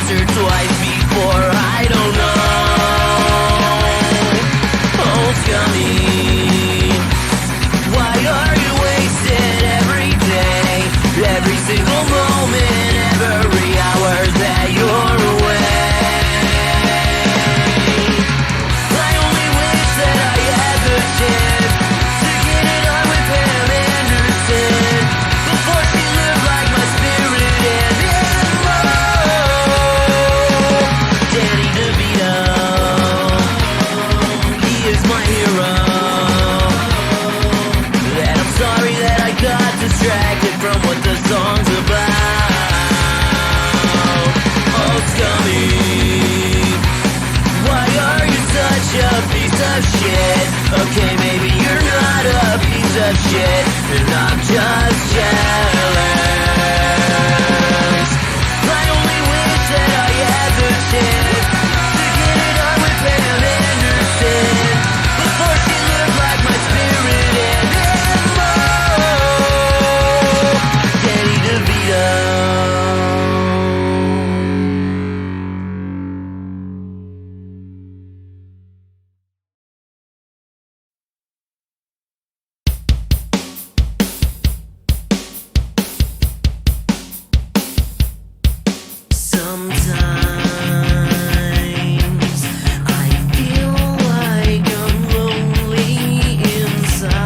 answer twice before, I don't know. Oh, scummy, why are you wasted every day, every single moment, every hour that you're away? I only wish that I had the chance to get it on with Pam Anderson before she lived like my spirit animal. Danny DeVito, he is my hero. That I'm sorry that I got distracted from what the song's about. Oh, scummy, why are you such a piece of shit? Okay, maybe you're not a piece of shit, and I'm just jealous. I only wish that I had the chance to get it on with Pam Anderson before she lived like my spirit animal. Danny DeVito. Sometimes I feel like I'm lonely inside.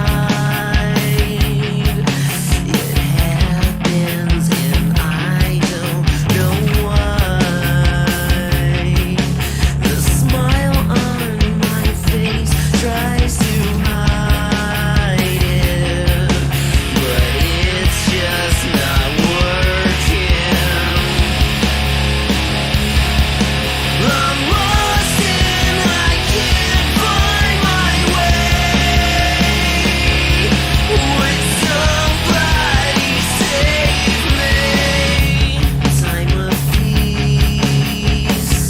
It happens and I don't know why. The smile on my face tries to hide it, but it's just not working. I'm lost and I can't find my way. Would somebody save me? Time of peace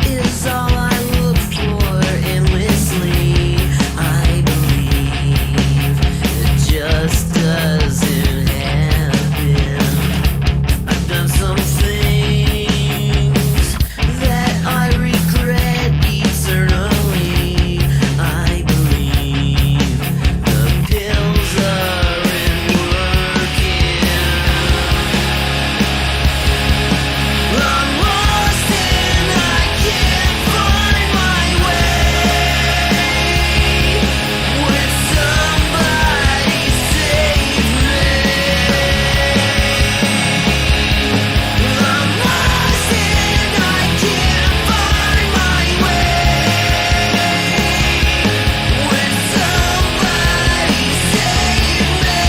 is all I look for endlessly. I believe it just doesn't happen. I've done some things that I regret eternally. I believe the pills aren't working. I'm lost and I can't find my way. Would somebody save me? I'm lost and I can't find my way. Would somebody save me?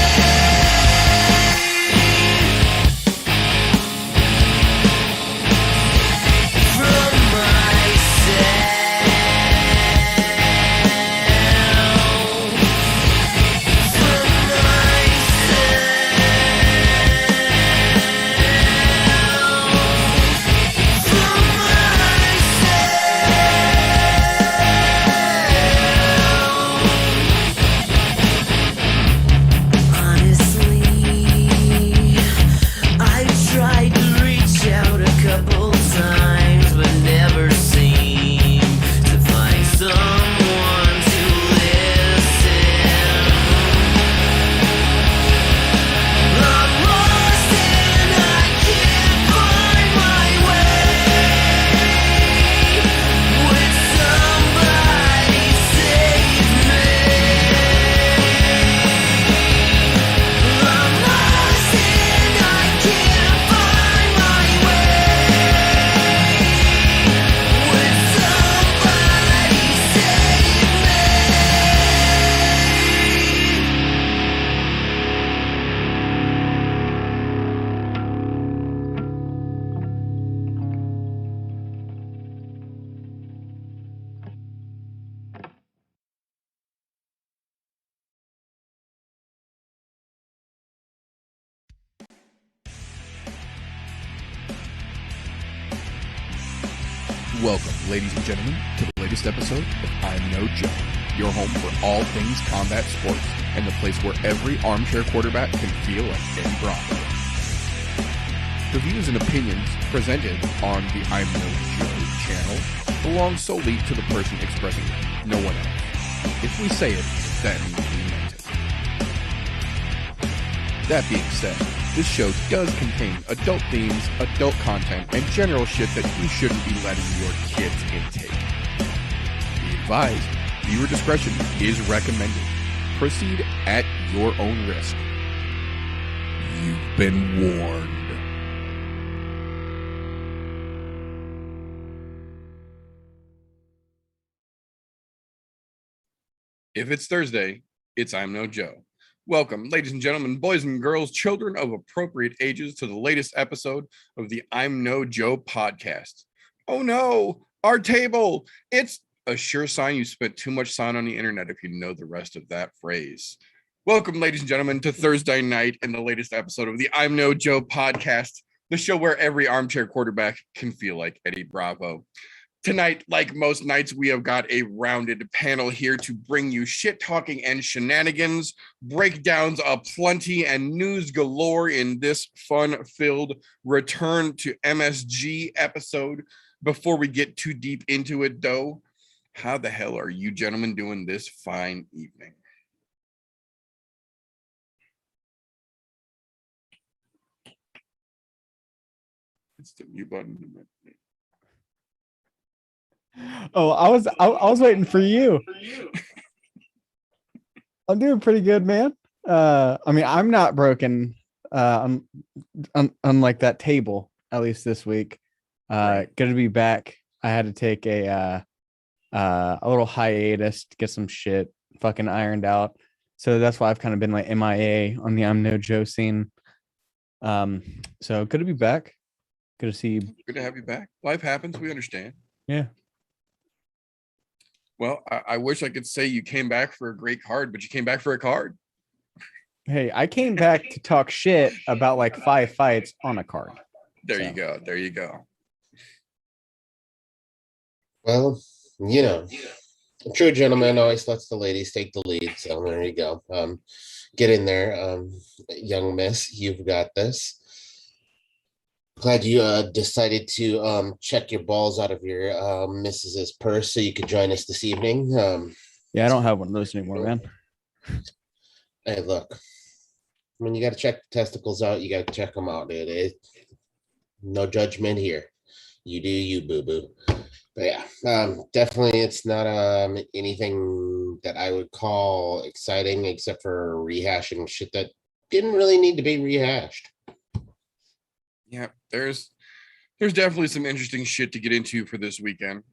From honestly, I've tried to reach out a couple times, but never seem to find someone to listen. I'm lost and I can't find my way. Would somebody save me? I'm lost and I can't find my way. Would somebody save me? Welcome, ladies and gentlemen, to the latest episode of I'm No Joe, your home for all things combat sports and the place where every armchair quarterback can feel like Ben Bronco. The views and opinions presented on the I'm No Joe channel belong solely to the person expressing them, no one else. If we say it, that means we meant it. That being said, this show does contain adult themes, adult content, and general shit that you shouldn't be letting your kids intake. Be advised, viewer discretion is recommended. Proceed at your own risk. You've been warned. If it's Thursday, it's I'm No Joe. Welcome, ladies and gentlemen, boys and girls, children of appropriate ages, to the latest episode of the I'm No Joe podcast. Oh no, our table! It's a sure sign you spent too much time on the internet if you know the rest of that phrase. Welcome, ladies and gentlemen, to Thursday night and the latest episode of the I'm No Joe podcast, the show where every armchair quarterback can feel like Eddie Bravo. Tonight, like most nights, we have got a rounded panel here to bring you shit talking and shenanigans, breakdowns aplenty, and news galore in this fun-filled return to MSG episode. Before we get too deep into it, though, how the hell are you gentlemen doing this fine evening? It's the mute button. Oh, I was waiting for you. I'm doing pretty good, man. I mean, I'm not broken. Unlike that table, at least this week. Good to be back. I had to take a little hiatus to get some shit fucking ironed out. So that's why I've kind of been like MIA on the I'm No Joe scene. So good to be back. Good to see you. Good to have you back. Life happens. We understand. Yeah. Well, I wish I could say you came back for a great card, but you came back for a card. Hey, I came back to talk shit about like 5 fights on a card. There you go. There you go. Well, you know, a true gentleman always lets the ladies take the lead. So there you go. Get in there, young miss. You've got this. Glad you decided to check your balls out of your missus's purse so you could join us this evening. Yeah, I don't have one of those anymore, man. Hey, look, when you got to check the testicles out, you got to check them out, dude. No judgment here. You do you, boo-boo. But yeah, definitely it's not anything that I would call exciting except for rehashing shit that didn't really need to be rehashed. Yeah, there's definitely some interesting shit to get into for this weekend.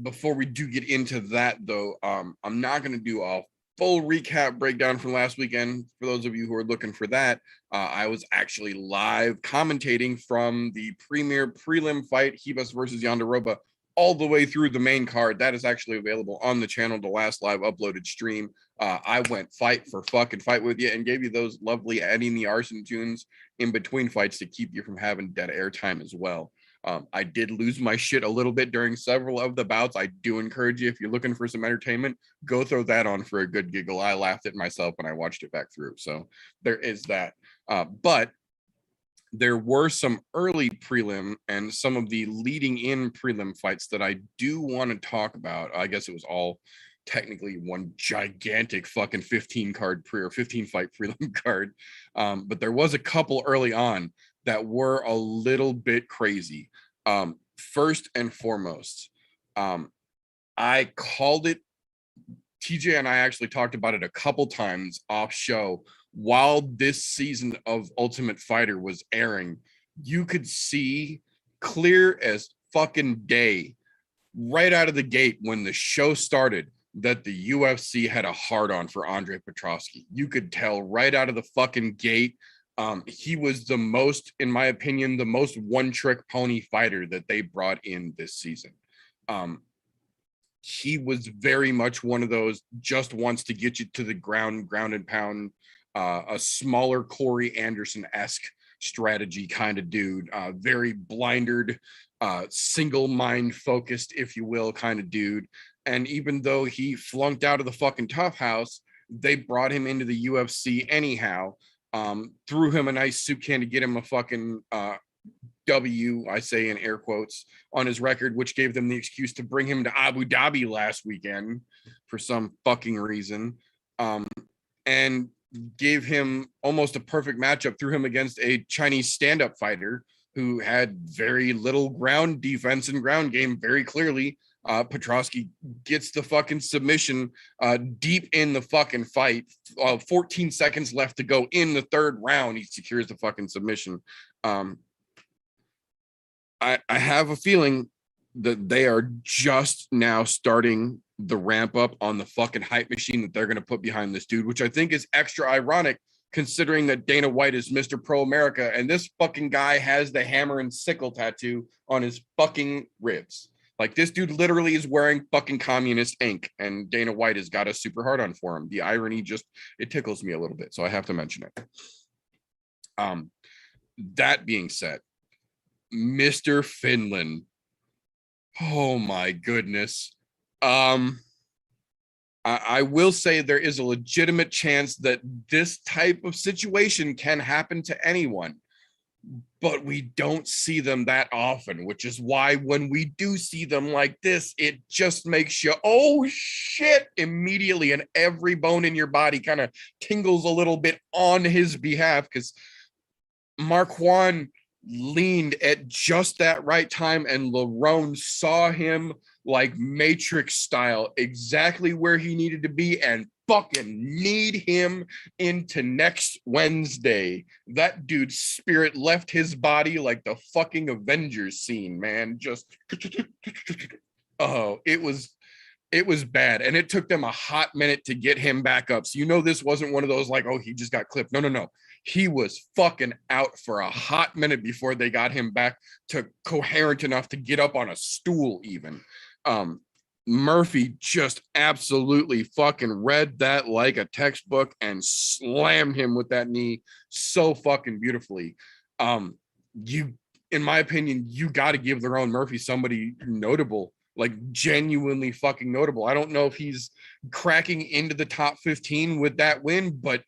Before we do get into that, though, I'm not going to do a full recap breakdown from last weekend. For those of you who are looking for that, I was actually live commentating from the premier prelim fight, Ribas versus Yandaroba, all the way through the main card. That is actually available on the channel, the last live uploaded stream. I went fight for fucking fight with you and gave you those lovely adding the arson tunes in between fights to keep you from having dead air time as well. I did lose my shit a little bit during several of the bouts. I do encourage you, if you're looking for some entertainment, go throw that on for a good giggle. I laughed at myself when I watched it back through. So there is that. But there were some early prelim and some of the leading in prelim fights that I do want to talk about. I guess it was all technically one gigantic fucking 15 fight prelim card. But there was a couple early on that were a little bit crazy. First and foremost, I called it. TJ and I actually talked about it a couple times off show. While this season of Ultimate Fighter was airing, you could see clear as fucking day right out of the gate when the show started that the UFC had a hard-on for Andre Petroski. You could tell right out of the fucking gate. He was the most, in my opinion, the most one-trick pony fighter that they brought in this season. He was very much one of those just wants to get you to the ground and pound, a smaller Corey Anderson-esque strategy kind of dude, very blindered, single mind focused, if you will, kind of dude. And even though he flunked out of the fucking tough house, they brought him into the UFC anyhow, threw him a nice soup can to get him a fucking W, I say in air quotes, on his record, which gave them the excuse to bring him to Abu Dhabi last weekend for some fucking reason, and gave him almost a perfect matchup, threw him against a Chinese stand-up fighter who had very little ground defense and ground game very clearly. Petrosky gets the fucking submission deep in the fucking fight. 14 seconds left to go in the third round. He secures the fucking submission. I have a feeling that they are just now starting the ramp up on the fucking hype machine that they're going to put behind this dude, which I think is extra ironic considering that Dana White is Mr. Pro America and this fucking guy has the hammer and sickle tattoo on his fucking ribs. Like, this dude literally is wearing fucking communist ink, and Dana White has got a super hard on for him. The irony just, it tickles me a little bit, so I have to mention it. That being said, Mr. Finland, oh my goodness. I will say there is a legitimate chance that this type of situation can happen to anyone, but we don't see them that often, which is why when we do see them like this, it just makes you, oh shit, immediately, and every bone in your body kind of tingles a little bit on his behalf, because Mark Juan leaned at just that right time, and Lerone saw him like Matrix style exactly where he needed to be and fucking need him into next Wednesday. That dude's spirit left his body like the fucking Avengers scene, man. Just oh, it was bad, and it took them a hot minute to get him back up. So you know this wasn't one of those like, oh, he just got clipped. No. He was fucking out for a hot minute before they got him back to coherent enough to get up on a stool even. Murphy just absolutely fucking read that like a textbook and slammed him with that knee so fucking beautifully. In my opinion, you got to give Lerone Murphy somebody notable, like genuinely fucking notable. I don't know if he's cracking into the top 15 with that win, but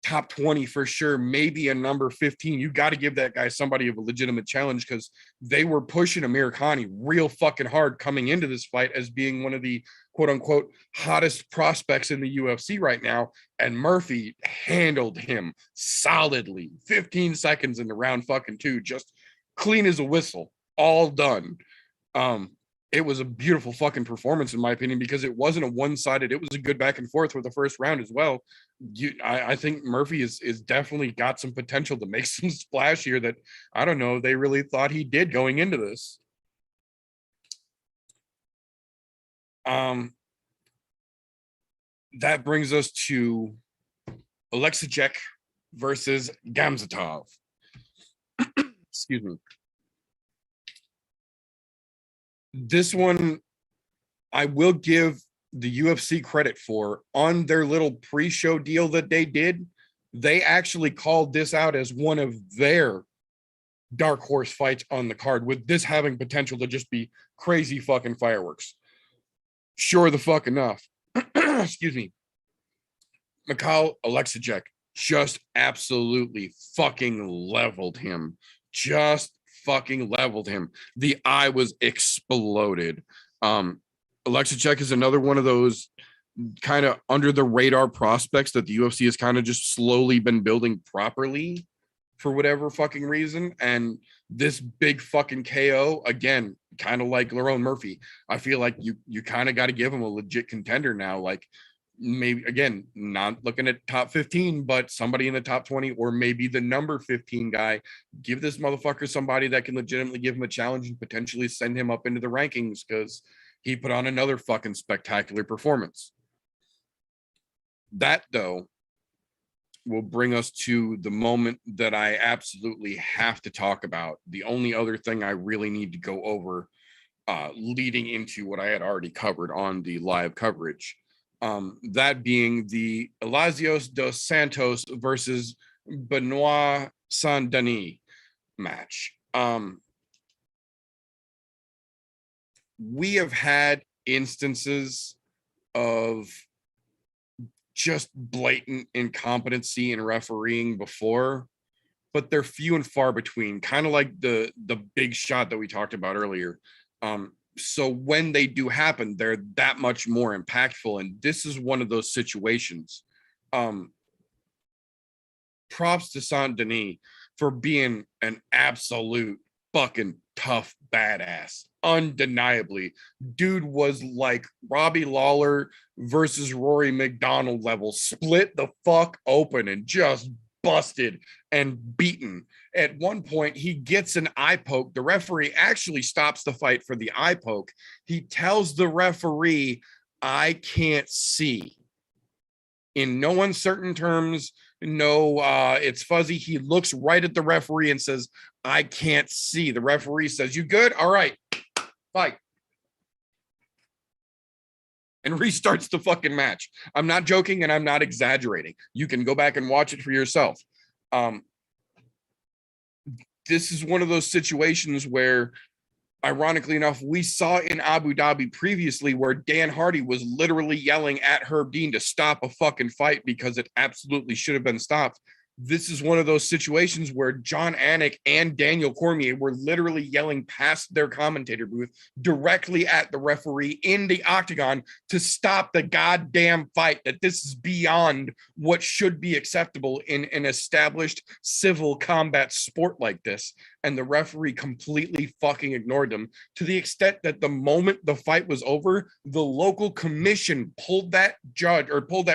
top 20 for sure, maybe a number 15. You got to give that guy somebody of a legitimate challenge, because they were pushing Amir Khani real fucking hard coming into this fight as being one of the quote unquote hottest prospects in the UFC right now. And Murphy handled him solidly. 15 seconds in the round fucking two, just clean as a whistle, all done. It was a beautiful fucking performance in my opinion, because it wasn't a one-sided, it was a good back and forth with the first round as well. I think Murphy is definitely got some potential to make some splash here that I don't know they really thought he did going into this. That brings us to Alexejek versus Gamzatov. Excuse me. This one, I will give the UFC credit for. On their little pre-show deal that they did, they actually called this out as one of their dark horse fights on the card, with this having potential to just be crazy fucking fireworks. Sure the fuck enough. Excuse me. Mikhail Alexejek just absolutely fucking leveled him. The eye was exploded. Alexejek is another one of those kind of under the radar prospects that the UFC has kind of just slowly been building properly for whatever fucking reason. And this big fucking KO, again, kind of like Lerone Murphy, I feel like you kind of got to give him a legit contender now. Like, maybe again, not looking at top 15, but somebody in the top 20, or maybe the number 15 guy. Give this motherfucker somebody that can legitimately give him a challenge and potentially send him up into the rankings, because he put on another fucking spectacular performance. That though will bring us to the moment that I absolutely have to talk about. The only other thing I really need to go over leading into what I had already covered on the live coverage. That being the Elasios dos Santos versus Benoit Saint-Denis match. We have had instances of just blatant incompetency in refereeing before, but they're few and far between, kind of like the big shot that we talked about earlier. So when they do happen, they're that much more impactful. And this is one of those situations. Props to Saint Denis for being an absolute fucking tough badass. Undeniably, dude was like Robbie Lawler versus Rory McDonald level, split the fuck open and just busted and beaten. At one point, he gets an eye poke. The referee actually stops the fight for the eye poke. He tells the referee, "I can't see." In no uncertain terms, no, it's fuzzy. He looks right at the referee and says, "I can't see." The referee says, "You good? All right, fight." And restarts the fucking match. I'm not joking and I'm not exaggerating. You can go back and watch it for yourself. This is one of those situations where, ironically enough, we saw in Abu Dhabi previously where Dan Hardy was literally yelling at Herb Dean to stop a fucking fight because it absolutely should have been stopped. This is one of those situations where John Anik and Daniel Cormier were literally yelling past their commentator booth directly at the referee in the octagon to stop the goddamn fight, that this is beyond what should be acceptable in an established civil combat sport like this. And the referee completely fucking ignored them, to the extent that the moment the fight was over, the local commission pulled that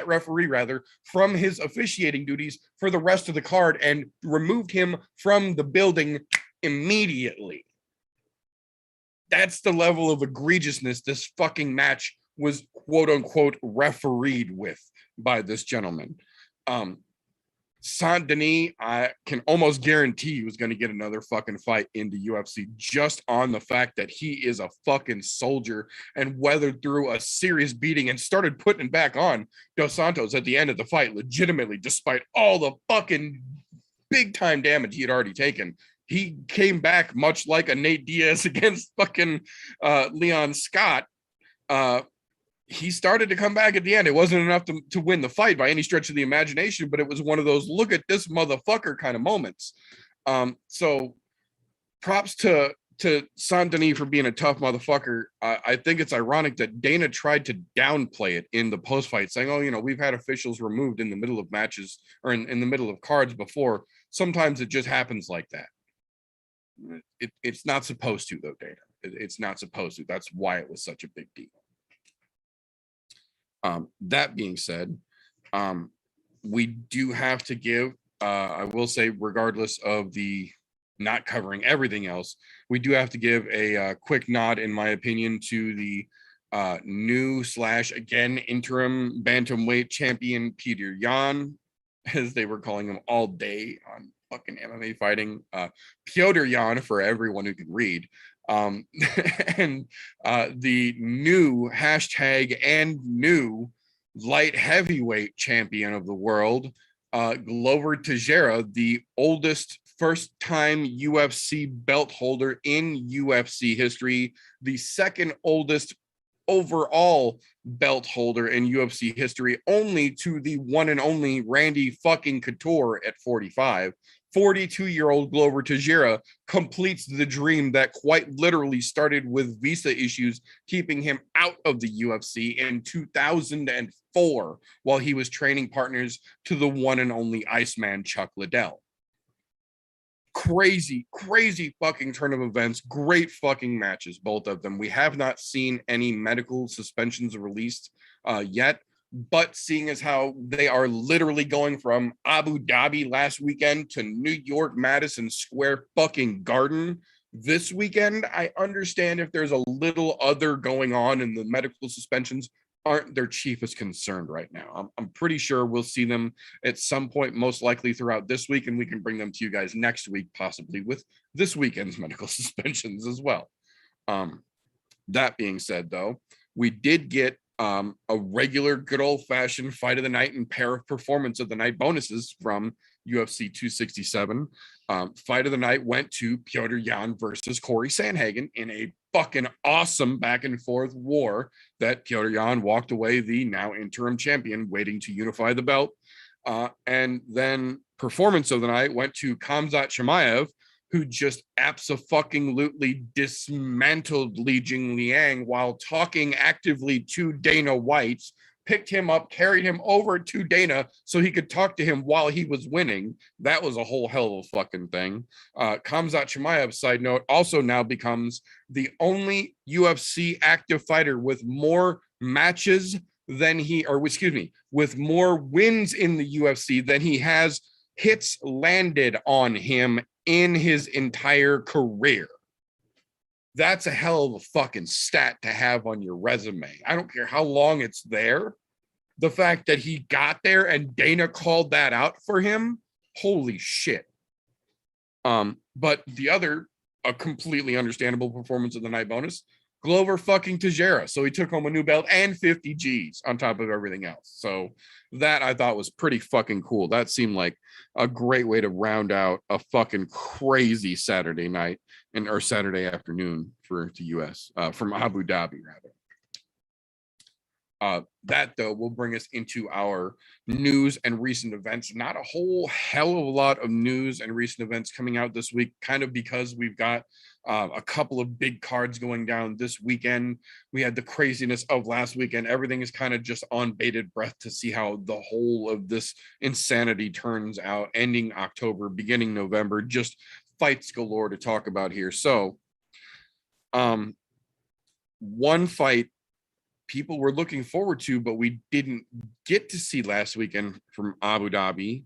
referee from his officiating duties for the rest of the card and removed him from the building immediately. That's the level of egregiousness this fucking match was, quote unquote, refereed with by this gentleman. Saint Denis, I can almost guarantee he was going to get another fucking fight in the UFC just on the fact that he is a fucking soldier and weathered through a serious beating and started putting back on Dos Santos at the end of the fight, legitimately, despite all the fucking big time damage he had already taken. He came back much like a Nate Diaz against fucking Leon Scott. He started to come back at the end. It wasn't enough to win the fight by any stretch of the imagination, but it was one of those look at this motherfucker kind of moments. So props to Saint Denis for being a tough motherfucker. I think it's ironic that Dana tried to downplay it in the post-fight, saying, "Oh, we've had officials removed in the middle of matches or in the middle of cards before. Sometimes it just happens like that." It's not supposed to, though, Dana. It's not supposed to. That's why it was such a big deal. That being said, we do have to give, I will say, regardless of the not covering everything else, we do have to give a quick nod, in my opinion, to the new / again interim bantamweight champion Peter Yan, as they were calling him all day on fucking MMA fighting. Piotr Yan for everyone who can read. And the new new light heavyweight champion of the world, Glover Teixeira, the oldest first-time UFC belt holder in UFC history, the second oldest overall belt holder in UFC history, only to the one and only Randy fucking Couture at 45. 42-year-old Glover Teixeira completes the dream that quite literally started with visa issues keeping him out of the UFC in 2004 while he was training partners to the one and only Iceman Chuck Liddell. Crazy fucking turn of events. Great fucking matches, both of them. We have not seen any medical suspensions released yet. But seeing as how they are literally going from Abu Dhabi last weekend to New York Madison Square fucking Garden this weekend, I understand if there's a little other going on and the medical suspensions aren't their chiefest concern right now. I'm pretty sure we'll see them at some point, most likely throughout this week, and we can bring them to you guys next week, possibly with this weekend's medical suspensions as well. That being said, though, we did get a regular good old-fashioned fight of the night and pair of performance of the night bonuses from UFC 267. Fight of the night went to Piotr Yan versus Corey Sandhagen in a fucking awesome back and forth war that Piotr Yan walked away the now interim champion, waiting to unify the belt. And then performance of the night went to Gamzatov, who just abso-fucking-lutely dismantled Li Jingliang while talking actively to Dana White, picked him up, carried him over to Dana so he could talk to him while he was winning. That was a whole hell of a fucking thing. Gamzatov, side note, also now becomes the only UFC active fighter with more matches than with more wins in the UFC than he has hits landed on him in his entire career. That's a hell of a fucking stat to have on your resume. I don't care how long it's there. The fact that he got there and Dana called that out for him, holy shit. But the other, a completely understandable performance of the night bonus, Glover fucking Teixeira. So he took home a new belt and 50 G's on top of everything else. So that I thought was pretty fucking cool. That seemed like a great way to round out a fucking crazy Saturday night or Saturday afternoon for the US from Abu Dhabi rather. That though will bring us into our news and recent events. Not a whole hell of a lot of news and recent events coming out this week, kind of because we've got a couple of big cards going down this weekend. We had the craziness of last weekend. Everything is kind of just on bated breath to see how the whole of this insanity turns out, ending October, beginning November, just fights galore to talk about here. So one fight people were looking forward to, but we didn't get to see last weekend from Abu Dhabi,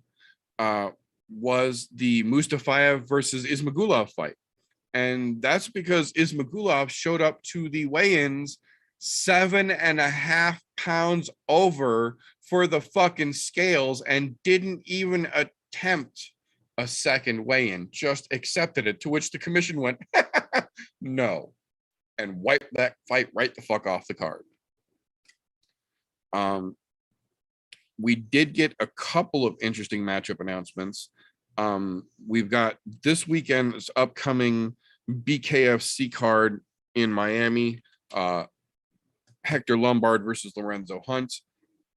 was the Mustafa versus Ismagullah fight. And that's because Ismagullah showed up to the weigh-ins 7.5 pounds over for the fucking scales and didn't even attempt a second weigh-in, just accepted it, to which the commission went, no, and wiped that fight right the fuck off the card. We did get a couple of interesting matchup announcements. We've got this weekend's upcoming BKFC card in Miami, Hector Lombard versus Lorenzo Hunt,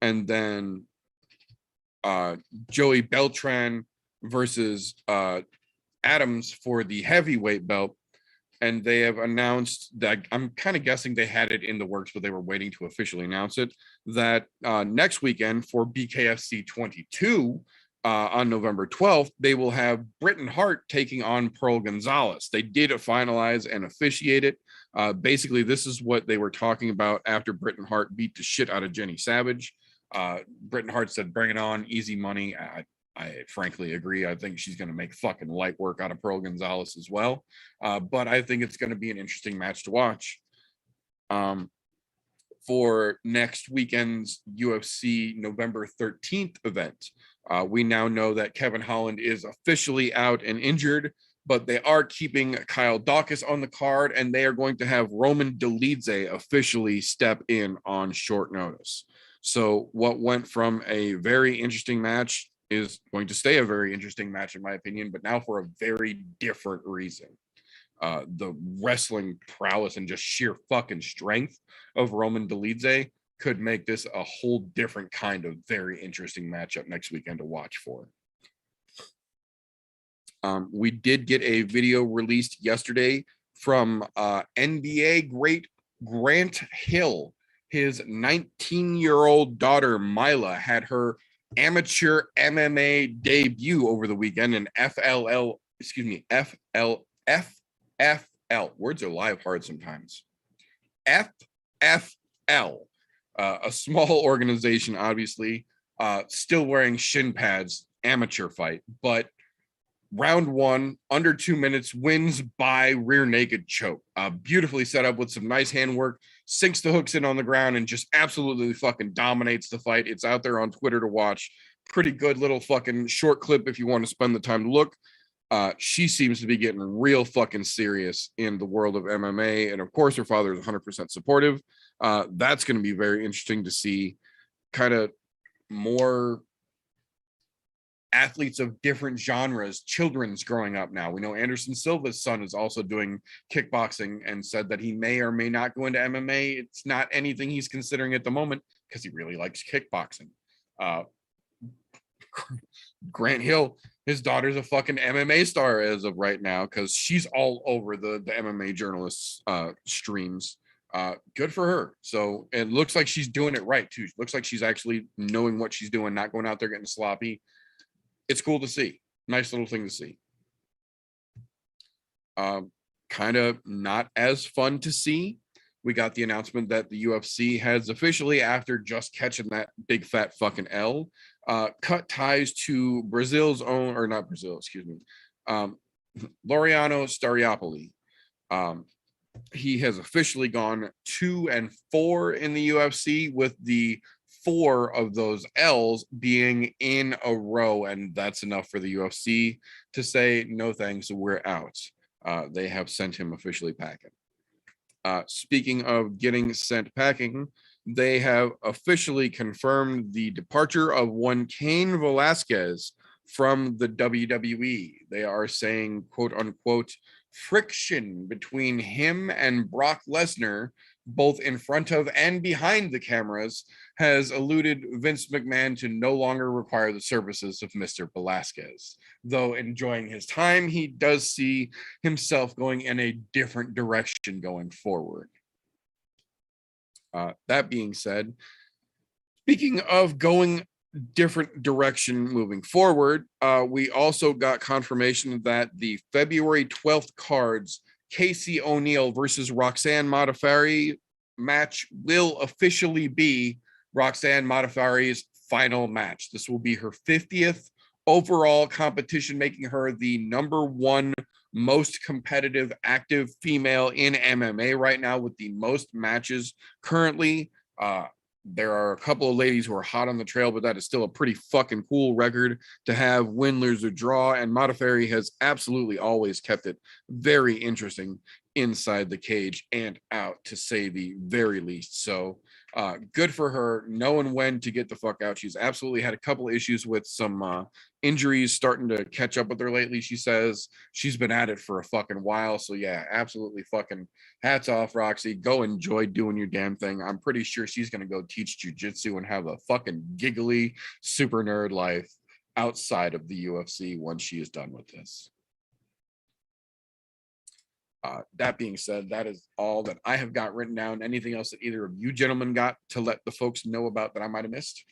and then Joey Beltran versus Adams for the heavyweight belt. And they have announced that, I'm kind of guessing they had it in the works, but they were waiting to officially announce it, that next weekend for BKFC 22 on November 12th, they will have Britton Hart taking on Pearl Gonzalez. They did finalize and officiate it. Basically, this is what they were talking about after Britton Hart beat the shit out of Jenny Savage. Britton Hart said, bring it on, easy money. I frankly agree. I think she's going to make fucking light work out of Pearl Gonzalez as well. But I think it's going to be an interesting match to watch. For next weekend's UFC November 13th event, we now know that Kevin Holland is officially out and injured, but they are keeping Kyle Dawkins on the card, and they are going to have Roman Dolidze officially step in on short notice. So what went from a very interesting match is going to stay a very interesting match, in my opinion, but now for a very different reason. The wrestling prowess and just sheer fucking strength of Roman Dolidze could make this a whole different kind of very interesting matchup next weekend to watch for. We did get a video released yesterday from NBA great Grant Hill. His 19-year-old daughter, Mila, had her amateur MMA debut over the weekend in FLL. Words are live hard sometimes. FFL, a small organization, obviously, still wearing shin pads, amateur fight, but round one, under 2 minutes, wins by rear naked choke. Beautifully set up with some nice handwork, sinks the hooks in on the ground, and just absolutely fucking dominates the fight. It's out there on Twitter to watch. Pretty good little fucking short clip if you want to spend the time to look. She seems to be getting real fucking serious in the world of MMA. And of course, her father is 100% supportive. That's going to be very interesting to see kind of more athletes of different genres, children's growing up now. We know Anderson Silva's son is also doing kickboxing and said that he may or may not go into MMA. It's not anything he's considering at the moment because he really likes kickboxing. Grant Hill, his daughter's a fucking MMA star as of right now because she's all over the MMA journalists streams. Good for her. So it looks like she's doing it right too. Looks like she's actually knowing what she's doing, not going out there getting sloppy. It's cool to see. Nice little thing to see. Kind of not as fun to see. We got the announcement that the UFC has officially, after just catching that big fat fucking L, cut ties to Brazil's own, or not Brazil, excuse me, Laureano Stariopoli. He has officially gone 2-4 in the UFC, with the 4 of those L's being in a row, and that's enough for the UFC to say no thanks, we're out. They have sent him officially packing. Speaking of getting sent packing, they have officially confirmed the departure of one Cain Velasquez from the WWE. They are saying, quote unquote, friction between him and Brock Lesnar, both in front of and behind the cameras, has eluded Vince McMahon to no longer require the services of Mr. Velasquez. Though enjoying his time, he does see himself going in a different direction going forward. That being said, speaking of going different direction moving forward, we also got confirmation that the February 12th cards, Casey O'Neill versus Roxanne Modafferi match, will officially be Roxanne Modafferi's final match. This will be her 50th overall competition, making her the #1 most competitive active female in MMA right now, with the most matches currently. There are a couple of ladies who are hot on the trail, but that is still a pretty fucking cool record to have, win, lose, or draw. And Modafferi has absolutely always kept it very interesting inside the cage and out, to say the very least. So good for her, knowing when to get the fuck out. She's absolutely had a couple issues with some injuries starting to catch up with her lately. She says she's been at it for a fucking while. So yeah, absolutely fucking hats off, Roxy. Go enjoy doing your damn thing. I'm pretty sure she's going to go teach jujitsu and have a fucking giggly super nerd life outside of the UFC once she is done with this. That being said, that is all that I have got written down. Anything else that either of you gentlemen got to let the folks know about that I might have missed?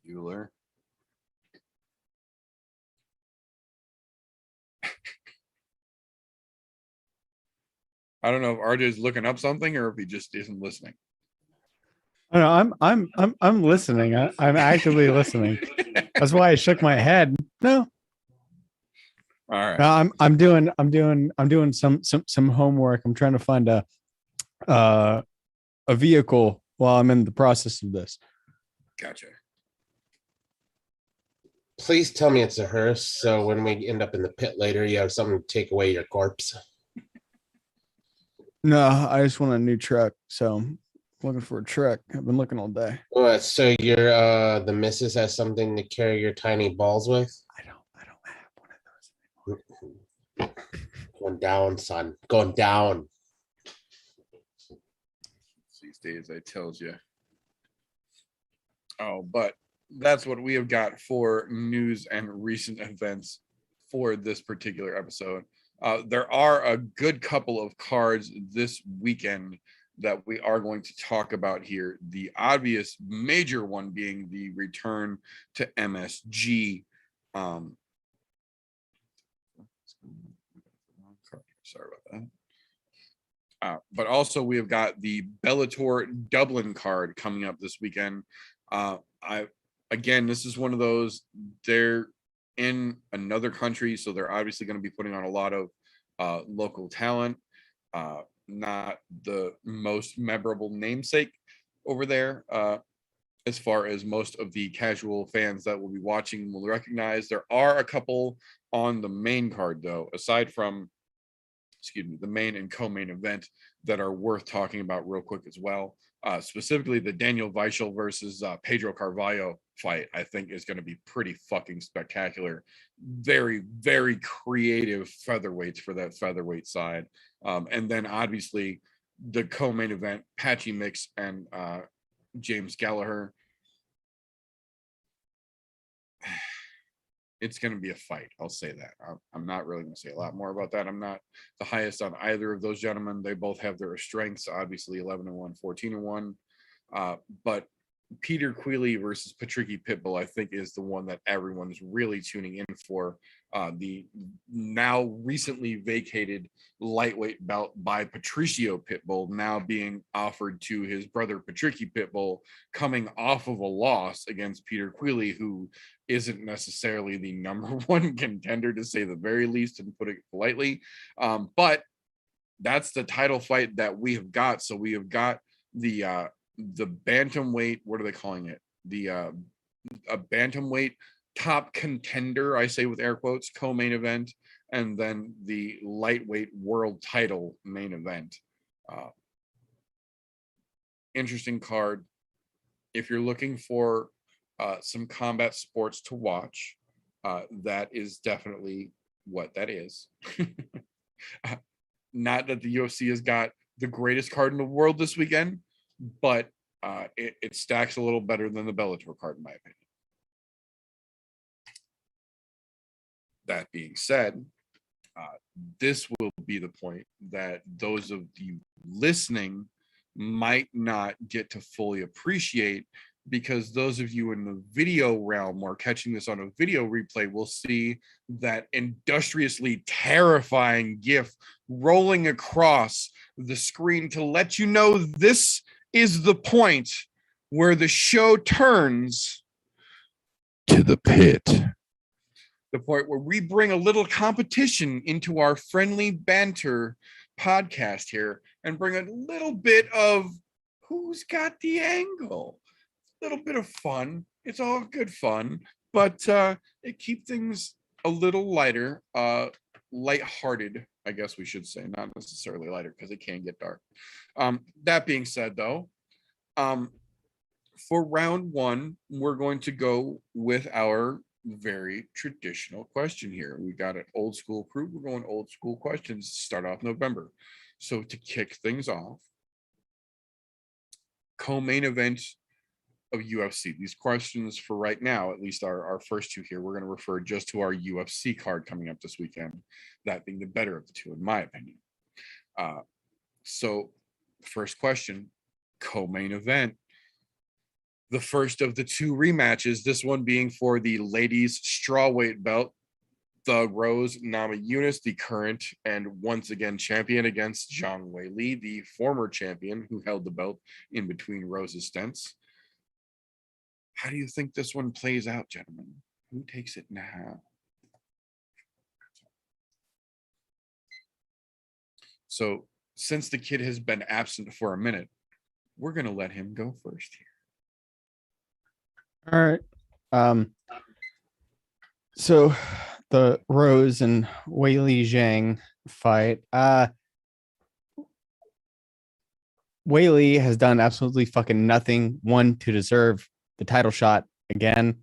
Bueller. I don't know if RJ's looking up something or if he just isn't listening. I know I'm listening. I'm actively listening. That's why I shook my head. No. All right. No, I'm doing some homework. I'm trying to find a vehicle while I'm in the process of this. Gotcha. Please tell me it's a hearse, so when we end up in the pit later, you have something to take away your corpse. No, I just want a new truck. So I'm looking for a truck. I've been looking all day. So you're the missus has something to carry your tiny balls with? I don't have one of those anymore. Going down, son. Going down. These days, I tells you. Oh, but that's what we have got for news and recent events for this particular episode. There are a good couple of cards this weekend that we are going to talk about here. The obvious major one being the return to MSG. Sorry about that. But also we have got the Bellator Dublin card coming up this weekend. Again, this is one of those, they're in another country, so they're obviously going to be putting on a lot of local talent. Not the most memorable namesake over there, as far as most of the casual fans that will be watching will recognize. There are a couple on the main card, though, aside from, the main and co-main event, that are worth talking about real quick as well. Specifically, the Daniel Weishaul versus Pedro Carvalho fight, I think, is going to be pretty fucking spectacular. Very, very creative featherweights for that featherweight side. And then obviously the co-main event, Patchy Mix and James Gallagher. It's going to be a fight. I'll say that. I'm not really going to say a lot more about that. I'm not the highest on either of those gentlemen. They both have their strengths, obviously 11-1, 14-1. But Peter Queally versus Patricky Pitbull, I think, is the one that everyone's really tuning in for. The now recently vacated lightweight belt by Patricio Pitbull now being offered to his brother Patricky Pitbull, coming off of a loss against Peter Queally, who isn't necessarily the number one contender, to say the very least, and put it politely. But that's the title fight that we have got. So we have got the bantamweight, what are they calling it? A bantamweight top contender, I say with air quotes, co-main event, and then the lightweight world title main event. Interesting card. If you're looking for some combat sports to watch, that is definitely what that is. Not that the UFC has got the greatest card in the world this weekend, but it stacks a little better than the Bellator card, in my opinion. That being said, this will be the point that those of you listening might not get to fully appreciate, because those of you in the video realm or catching this on a video replay will see that industriously terrifying GIF rolling across the screen to let you know this is the point where the show turns to the pit. The point where we bring a little competition into our friendly banter podcast here and bring a little bit of who's got the angle. A little bit of fun. It's all good fun, but it keeps things a little lighter, lighthearted, I guess we should say, not necessarily lighter because it can get dark. That being said, though, for round one, we're going to go with our very traditional question here. We got an old school crew. We're going old school questions to start off November. So to kick things off, co-main event of UFC. These questions for right now, at least our first two here, we're going to refer just to our UFC card coming up this weekend, that being the better of the two, in my opinion. So first question, co-main event. The first of the two rematches, this one being for the ladies' strawweight belt. Thug Rose Namajunas, the current and once again champion, against Zhang Weili, the former champion who held the belt in between Rose's stints. How do you think this one plays out, gentlemen? Who takes it now? So since the kid has been absent for a minute, we're going to let him go first here. All right. So the Rose and Weili Zhang fight. Weili has done absolutely fucking nothing, one, to deserve the title shot again,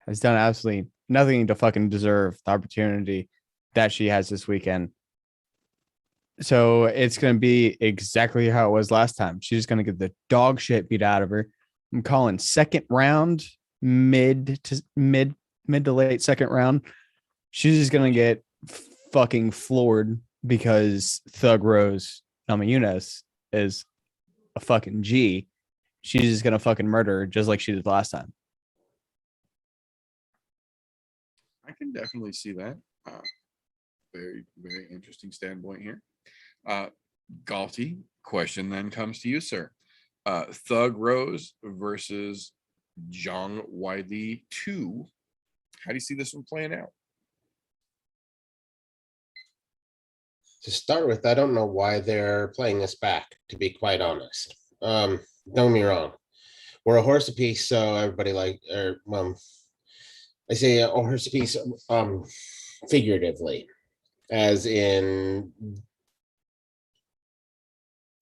has done absolutely nothing to fucking deserve the opportunity that she has this weekend. So it's going to be exactly how it was last time. She's going to get the dog shit beat out of her. I'm calling second round, mid to late second round. She's just going to get fucking floored because Thug Rose Namajunas is a fucking G. She's just going to fucking murder her just like she did last time. I can definitely see that. Very, very interesting standpoint here. Galti, question then comes to you, sir. Thug Rose versus Zhang Weili 2. How do you see this one playing out? To start with, I don't know why they're playing this back, to be quite honest. Don't get me wrong. We're a horse apiece, so everybody I say a horse apiece figuratively, as in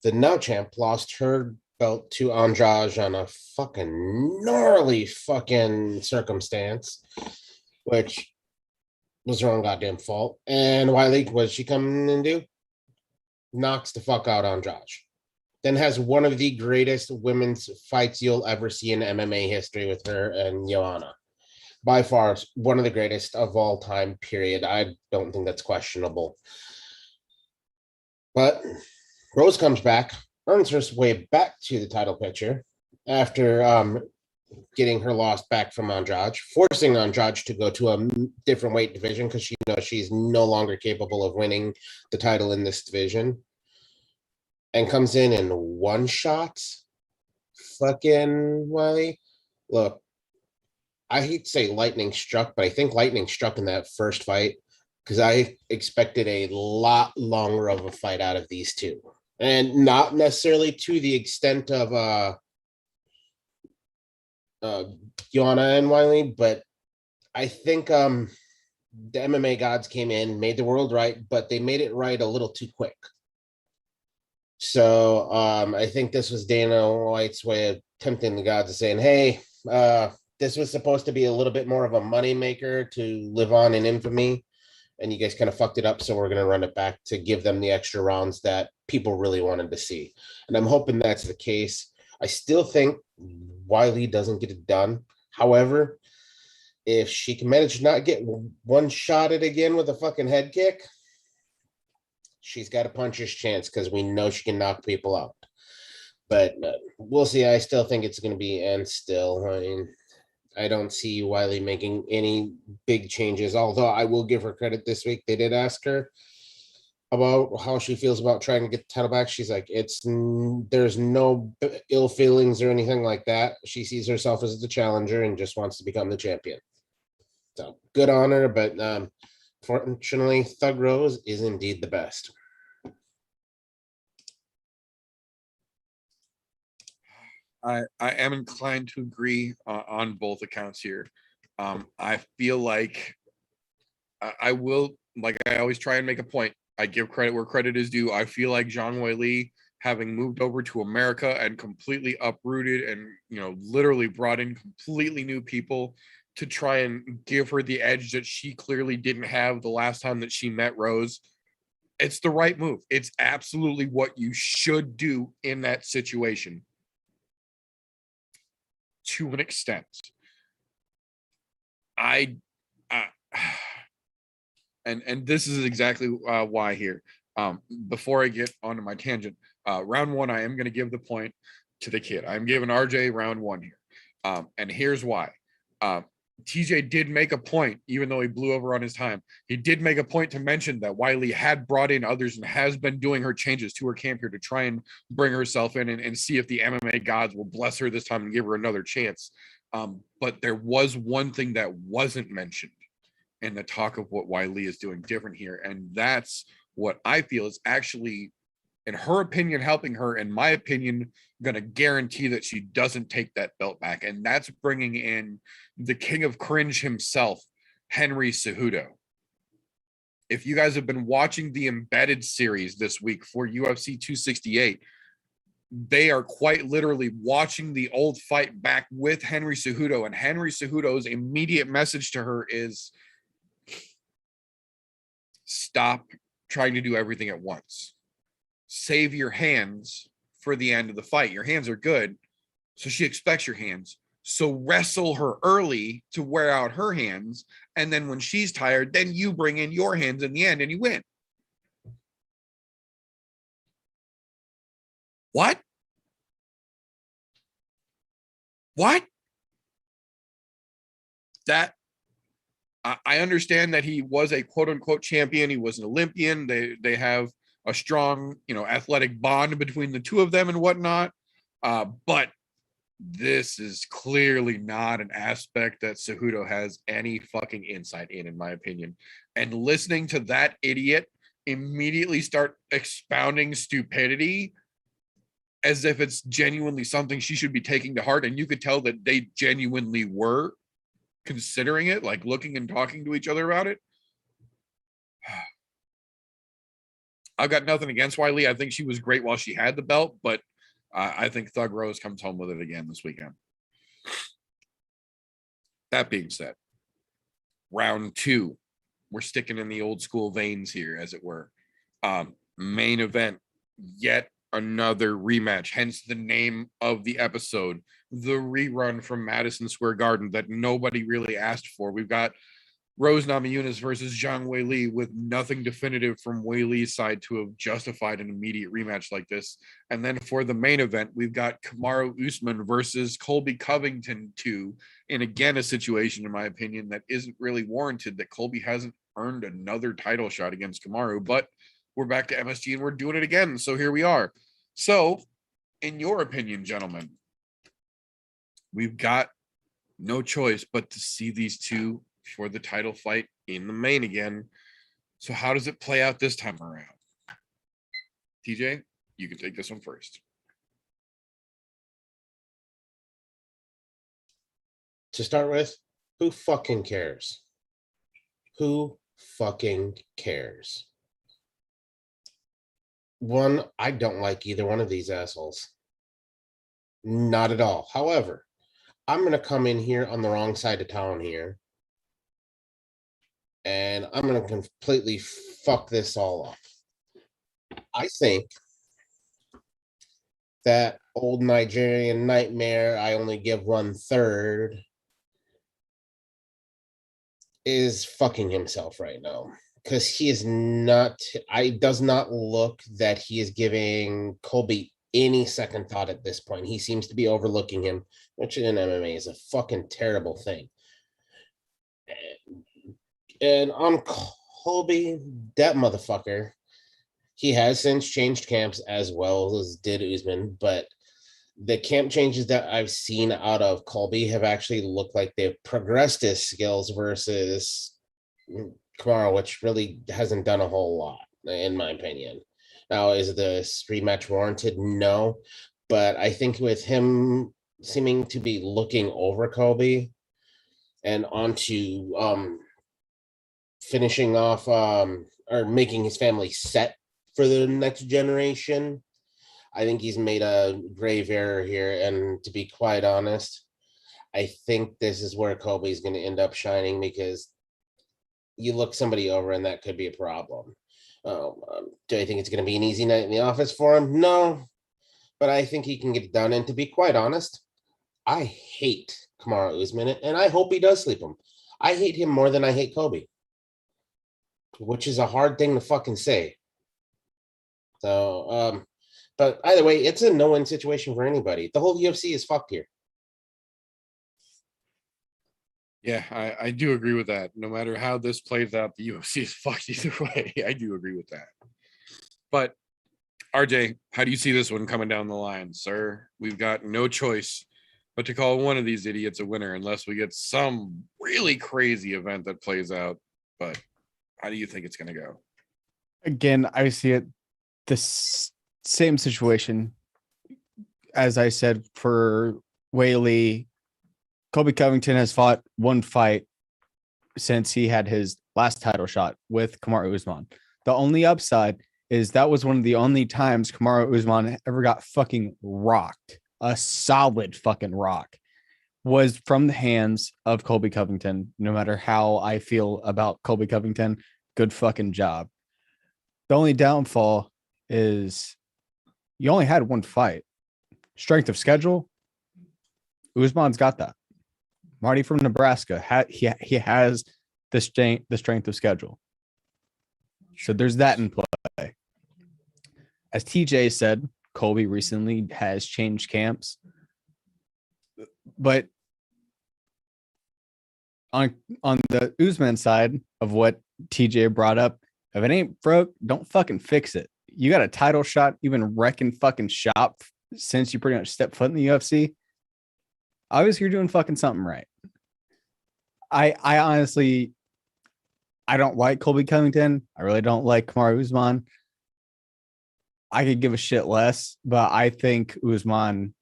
the now champ lost her belt to Andrade on a fucking gnarly fucking circumstance, which was her own goddamn fault. And Wiley, what did she come and do? Knocks the fuck out Andrade. Then has one of the greatest women's fights you'll ever see in MMA history with her and Joanna. By far, one of the greatest of all time, period. I don't think that's questionable. But Rose comes back, earns her way back to the title picture after getting her loss back from Andrade, forcing Andrade to go to a different weight division because she knows she's no longer capable of winning the title in this division. And comes in and one shot fucking Wiley. Look, I hate to say lightning struck, but I think lightning struck in that first fight because I expected a lot longer of a fight out of these two. And not necessarily to the extent of Joanna and Wiley, but I think the MMA gods came in, made the world right, but they made it right a little too quick. So I think this was Dana White's way of tempting the gods and saying, hey, this was supposed to be a little bit more of a moneymaker to live on in infamy, and you guys kind of fucked it up, so we're going to run it back to give them the extra rounds that people really wanted to see. And I'm hoping that's the case. I still think Wiley doesn't get it done. However, if she can manage to not get one shot at again with a fucking head kick, she's got a puncher's chance because we know she can knock people out. But we'll see. I still think it's going to be and still. I mean, I don't see Wiley making any big changes, although I will give her credit this week. They did ask her about how she feels about trying to get the title back. She's like, there's no ill feelings or anything like that. She sees herself as the challenger and just wants to become the champion. So good on her, but fortunately, Thug Rose is indeed the best. I am inclined to agree on both accounts here. I feel like I will, like I always try and make a point. I give credit where credit is due. I feel like Zhang Weili, having moved over to America and completely uprooted and, literally brought in completely new people to try and give her the edge that she clearly didn't have the last time that she met Rose. It's the right move. It's absolutely what you should do in that situation. To an extent. And this is exactly why here. Before I get onto my tangent, round one, I am going to give the point to the kid. I'm giving RJ round one here. And here's why. TJ did make a point, even though he blew over on his time. He did make a point to mention that Wiley had brought in others and has been doing her changes to her camp here to try and bring herself in and see if the MMA gods will bless her this time and give her another chance. But there was one thing that wasn't mentioned in the talk of what Wiley is doing different here. And that's what I feel is actually, in her opinion, helping her, in my opinion, going to guarantee that she doesn't take that belt back. And that's bringing in the king of cringe himself, Henry Cejudo. If you guys have been watching the Embedded series this week for UFC 268, they are quite literally watching the old fight back with Henry Cejudo. And Henry Cejudo's immediate message to her is, stop trying to do everything at once. Save your hands for the end of the fight. Your hands are good, so she expects your hands. So wrestle her early to wear out her hands, and then when she's tired, then you bring in your hands in the end and you win. What? That I understand that he was a quote unquote champion. He was an Olympian. They have a strong, athletic bond between the two of them and whatnot. But this is clearly not an aspect that Cejudo has any fucking insight in my opinion. And listening to that idiot immediately start expounding stupidity as if it's genuinely something she should be taking to heart. And you could tell that they genuinely were considering it, like looking and talking to each other about it. I've got nothing against Wiley. I think she was great while she had the belt, but I think Thug Rose comes home with it again this weekend. That being said, round 2, we're sticking in the old school veins here, as it were. Main event, yet another rematch, hence the name of the episode, the rerun from Madison Square Garden that nobody really asked for. We've got Rose Namajunas versus Zhang Weili, with nothing definitive from Weili's side to have justified an immediate rematch like this. And then for the main event, we've got Kamaru Usman versus Colby Covington 2, in again a situation, in my opinion, that isn't really warranted, that Colby hasn't earned another title shot against Kamaru, but we're back to MSG and we're doing it again. So here we are. So, in your opinion, gentlemen, we've got no choice but to see these two for the title fight in the main again. So how does it play out this time around? TJ, you can take this one first. To start with, who fucking cares? Who fucking cares? One, I don't like either one of these assholes. Not at all. However, I'm going to come in here on the wrong side of town here. And I'm going to completely fuck this all up. I think that old Nigerian nightmare, I only give 1/3, is fucking himself right now. Because he is not, does not look that he is giving Colby any second thought at this point. He seems to be overlooking him, which in MMA is a fucking terrible thing. And on Colby, that motherfucker, he has since changed camps as well as did Usman, but the camp changes that I've seen out of Colby have actually looked like they've progressed his skills versus Kamaru, which really hasn't done a whole lot, in my opinion. Now, is this rematch warranted? No, but I think with him seeming to be looking over Colby and onto finishing off or making his family set for the next generation, I think he's made a grave error here. And to be quite honest, I think this is where Colby's going to end up shining, because you look somebody over and that could be a problem. Do I think it's going to be an easy night in the office for him? No, but I think he can get it done. And to be quite honest, I hate Kamaru Usman, and I hope he does sleep him. I hate him more than I hate Colby, which is a hard thing to fucking say. So, but either way, it's a no-win situation for anybody. The whole UFC is fucked here. Yeah, I do agree with that. No matter how this plays out, the UFC is fucked either way. I do agree with that. But RJ, how do you see this one coming down the line, sir? We've got no choice but to call one of these idiots a winner unless we get some really crazy event that plays out. But how do you think it's going to go? Again, I see it the same situation as I said for Weili. Colby Covington has fought one fight since he had his last title shot with Kamaru Usman. The only upside is that was one of the only times Kamaru Usman ever got fucking rocked. A solid fucking rock was from the hands of Colby Covington. No matter how I feel about Colby Covington, good fucking job. The only downfall is you only had one fight. Strength of schedule, Usman's got that. Marty from Nebraska, he has the strength of schedule. So there's that in play. As TJ said, Colby recently has changed camps. But on the Usman side of what TJ brought up, if it ain't broke, don't fucking fix it. You got a title shot, you've been wrecking fucking shop since you pretty much stepped foot in the UFC. Obviously, you're doing fucking something right. I honestly, I don't like Colby Covington. I really don't like Kamaru Usman. I could give a shit less, but I think Usman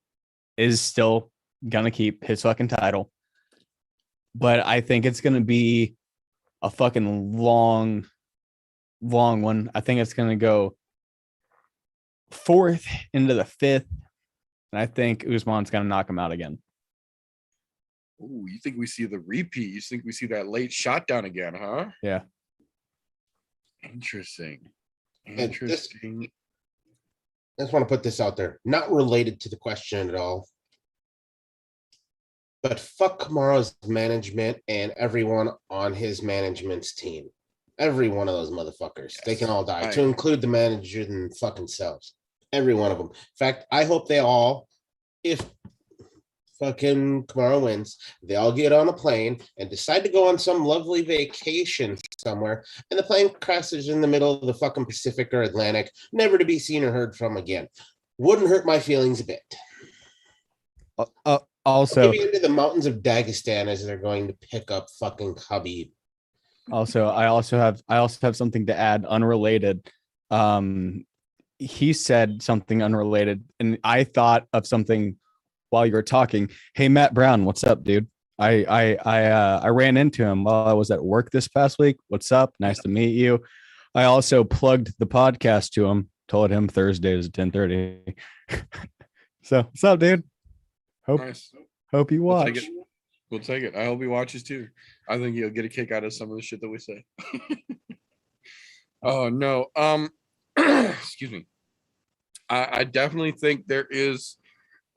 is still gonna keep his fucking title. But I think it's gonna be a fucking long one. I think it's gonna go 4th into the 5th. And I think Usman's going to knock him out again. Ooh, you think we see the repeat? You think we see that late shot down again, huh? Yeah. Interesting. And Interesting. I just want to put this out there, not related to the question at all. But fuck Kamaru's management and everyone on his management's team. Every one of those motherfuckers. Yes. They can all die, to include the manager and fucking selves. Every one of them. In fact, I hope they all, if fucking Kamaru wins, they all get on a plane and decide to go on some lovely vacation somewhere, and the plane crashes in the middle of the fucking Pacific or Atlantic, never to be seen or heard from again. Wouldn't hurt my feelings a bit. Also, Maybe into the mountains of Dagestan as they're going to pick up fucking Khabib. I also have something to add, unrelated. He said something unrelated, and I thought of something while you were talking. Hey, Matt Brown, what's up, dude? I ran into him while I was at work this past week. What's up? Nice to meet you. I also plugged the podcast to him. Told him Thursdays at 10:30. So what's up, dude? Hope you watch. We'll take it. I hope he watches too. I think he'll get a kick out of some of the shit that we say. Oh no. Excuse me. I definitely think there is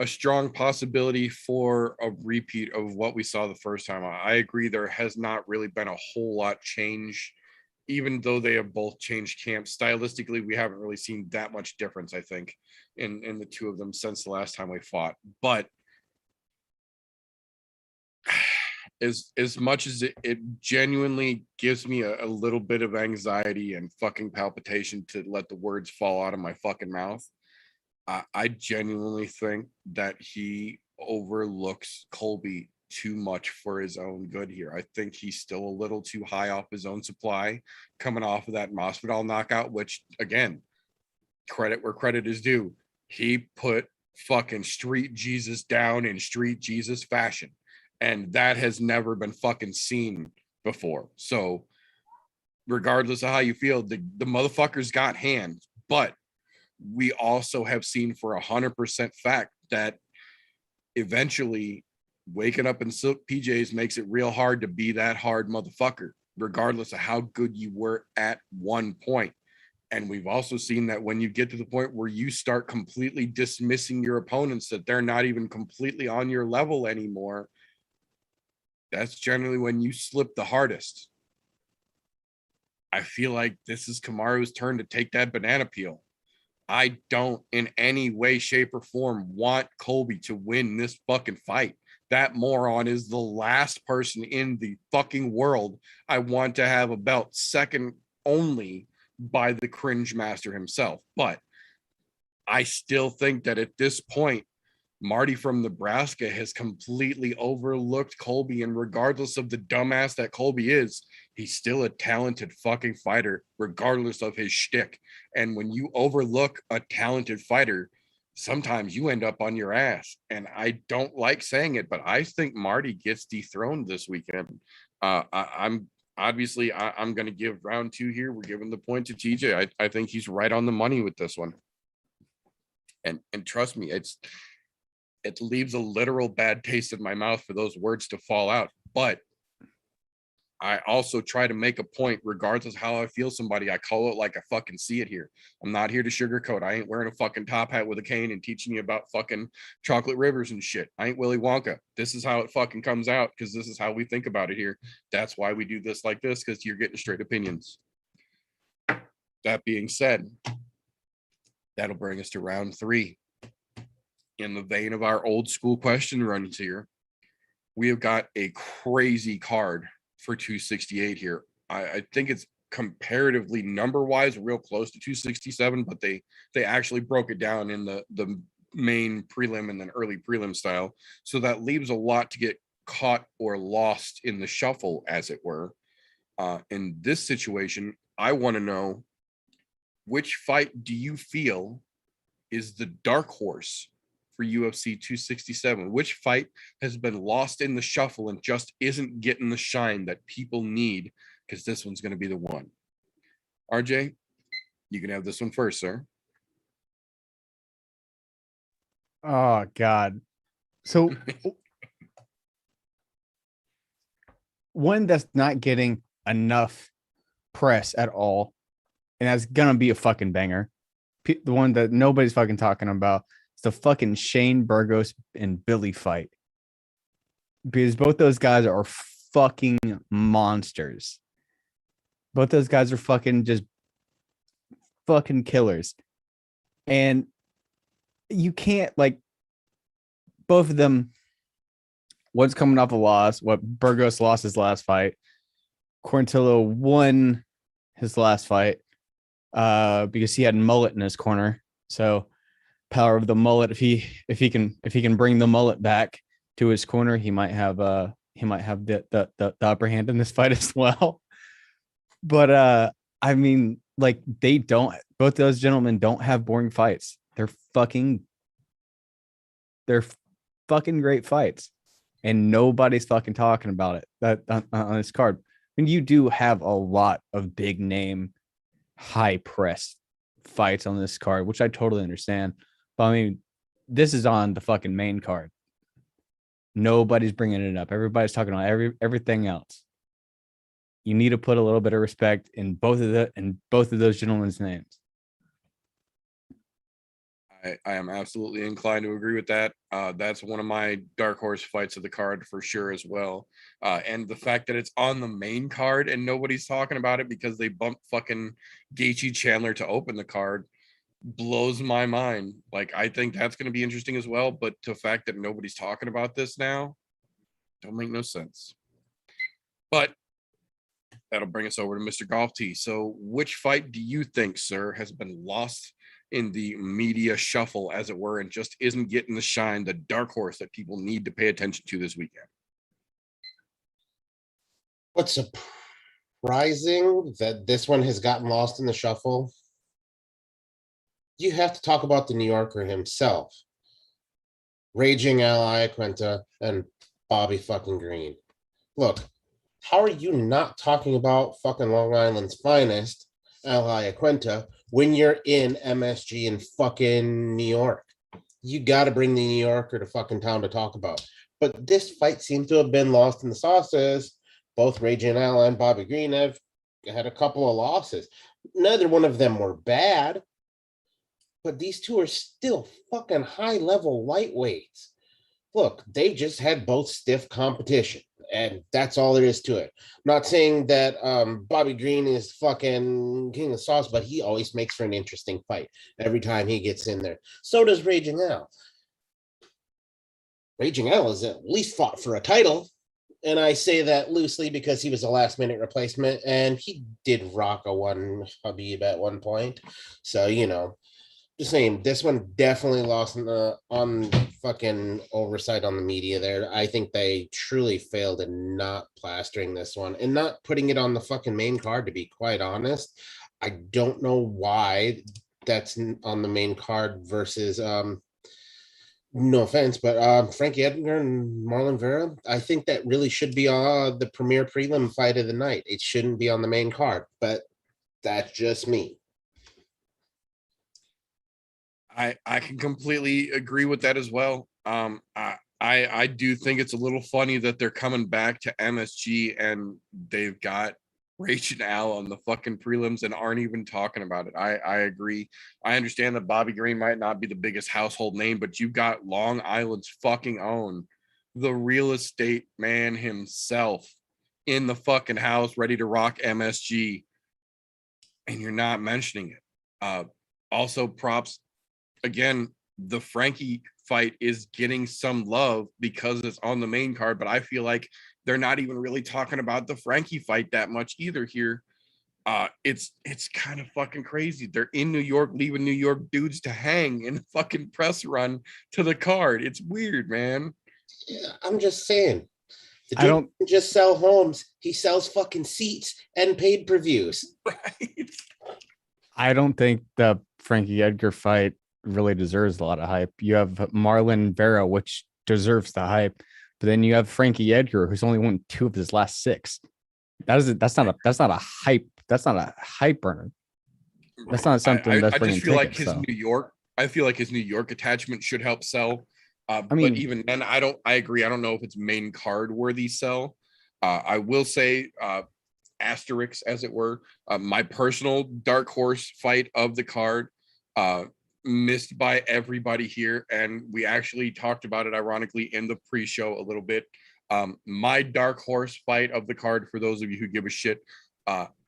a strong possibility for a repeat of what we saw the first time. I agree. There has not really been a whole lot change, even though they have both changed camps. Stylistically, we haven't really seen that much difference, I think, in the two of them since the last time we fought. But as much as it genuinely gives me a little bit of anxiety and fucking palpitation to let the words fall out of my fucking mouth, I genuinely think that he overlooks Colby too much for his own good here. I think he's still a little too high off his own supply coming off of that Masvidal knockout, which, again, credit where credit is due. He put fucking Street Jesus down in Street Jesus fashion. And that has never been fucking seen before. So regardless of how you feel, the motherfucker's got hands. But we also have seen for 100% fact that eventually waking up in silk PJs makes it real hard to be that hard motherfucker, regardless of how good you were at one point. And we've also seen that when you get to the point where you start completely dismissing your opponents, that they're not even completely on your level anymore, that's generally when you slip the hardest. I feel like this is Kamaru's turn to take that banana peel. I don't in any way, shape, or form want Colby to win this fucking fight. That moron is the last person in the fucking world I want to have a belt, second only by the cringe master himself. But I still think that at this point, Marty from Nebraska has completely overlooked Colby, and regardless of the dumbass that Colby is, he's still a talented fucking fighter, regardless of his shtick. And when you overlook a talented fighter, sometimes you end up on your ass. And I don't like saying it, but I think Marty gets dethroned this weekend. I'm going to give round 2 here. We're giving the point to TJ. I think he's right on the money with this one. And trust me, it leaves a literal bad taste in my mouth for those words to fall out. But I also try to make a point, regardless of how I feel somebody, I call it like I fucking see it here. I'm not here to sugarcoat. I ain't wearing a fucking top hat with a cane and teaching you about fucking chocolate rivers and shit. I ain't Willy Wonka. This is how it fucking comes out, because this is how we think about it here. That's why we do this like this, because you're getting straight opinions. That being said, that'll bring us to round 3. In the vein of our old school question runs here, we have got a crazy card for 268 here. I think it's comparatively number-wise real close to 267, but they actually broke it down in the main prelim and then early prelim style. So that leaves a lot to get caught or lost in the shuffle, as it were. In this situation, I want to know, which fight do you feel is the dark horse for UFC 267? Which fight has been lost in the shuffle and just isn't getting the shine that people need? Because this one's going to be the one. RJ, you can have this one first, sir. Oh God. So one that's not getting enough press at all, and that's gonna be a fucking banger. The one that nobody's fucking talking about is the fucking Shane Burgos and Billy fight, because both those guys are fucking monsters. Both those guys are fucking just fucking killers, and you can't like both of them. One's coming off a loss. What Burgos lost his last fight. Quarantillo won his last fight because he had mullet in his corner. So power of the mullet. If he can bring the mullet back to his corner, he might have the upper hand in this fight as well. But I mean, like both those gentlemen don't have boring fights. They're fucking great fights. And nobody's fucking talking about it that on this card. And you do have a lot of big name, high press fights on this card, which I totally understand. But I mean, this is on the fucking main card. Nobody's bringing it up. Everybody's talking about everything else. You need to put a little bit of respect in both of those gentlemen's names. I am absolutely inclined to agree with that. That's one of my dark horse fights of the card for sure as well. And the fact that it's on the main card and nobody's talking about it because they bumped fucking Gaethje Chandler to open the card blows my mind. Like, I think that's going to be interesting as well. But the fact that nobody's talking about this now don't make no sense. But that'll bring us over to Mr. Golf Tee. So which fight do you think, sir, has been lost in the media shuffle, as it were, and just isn't getting the shine, the dark horse that people need to pay attention to this weekend? What's surprising that this one has gotten lost in the shuffle? You have to talk about the New Yorker himself, Raging Al Iaquinta and Bobby fucking Green. Look, how are you not talking about fucking Long Island's finest, Al Iaquinta, when you're in MSG in fucking New York? You got to bring the New Yorker to fucking town to talk about. But this fight seems to have been lost in the sauces. Both Raging Al and Bobby Green have had a couple of losses. Neither one of them were bad, but these two are still fucking high-level lightweights. Look, they just had both stiff competition, and that's all there is to it. I'm not saying that Bobby Green is fucking king of sauce, but he always makes for an interesting fight every time he gets in there. So does Raging Al. Raging Al has at least fought for a title, and I say that loosely because he was a last-minute replacement, and he did rock a one Habib at one point. So, you know, just saying, this one definitely lost on fucking oversight on the media there. I think they truly failed in not plastering this one and not putting it on the fucking main card, to be quite honest. I don't know why that's on the main card versus, no offense, but Frankie Edgar and Marlon Vera. I think that really should be the premier prelim fight of the night. It shouldn't be on the main card, but that's just me. I can completely agree with that as well. I do think it's a little funny that they're coming back to MSG and they've got Rach and Al on the fucking prelims and aren't even talking about it. I agree. I understand that Bobby Green might not be the biggest household name, but you've got Long Island's fucking own, the real estate man himself in the fucking house, ready to rock MSG, and you're not mentioning it. Also, props. Again, the Frankie fight is getting some love because it's on the main card, but I feel like they're not even really talking about the Frankie fight that much either here. It's kind of fucking crazy. They're in New York, leaving New York dudes to hang in a fucking press run to the card. It's weird, man. Yeah, I'm just saying. The dude doesn't just sell homes. He sells fucking seats and paid per views. Right. I don't think the Frankie Edgar fight really deserves a lot of hype. You have Marlon Vera, which deserves the hype, but then you have Frankie Edgar, who's only won 2 of his last 6. That's not a hype burner. That's not something that's I bringing just feel like tickets, his New York I feel like his New York attachment should help sell. mean- But even then, I agree. I don't know if it's main card worthy sell. I will say, asterisks, as it were, my personal dark horse fight of the card, missed by everybody here. And we actually talked about it, ironically, in the pre-show a little bit. My dark horse fight of the card, for those of you who give a shit,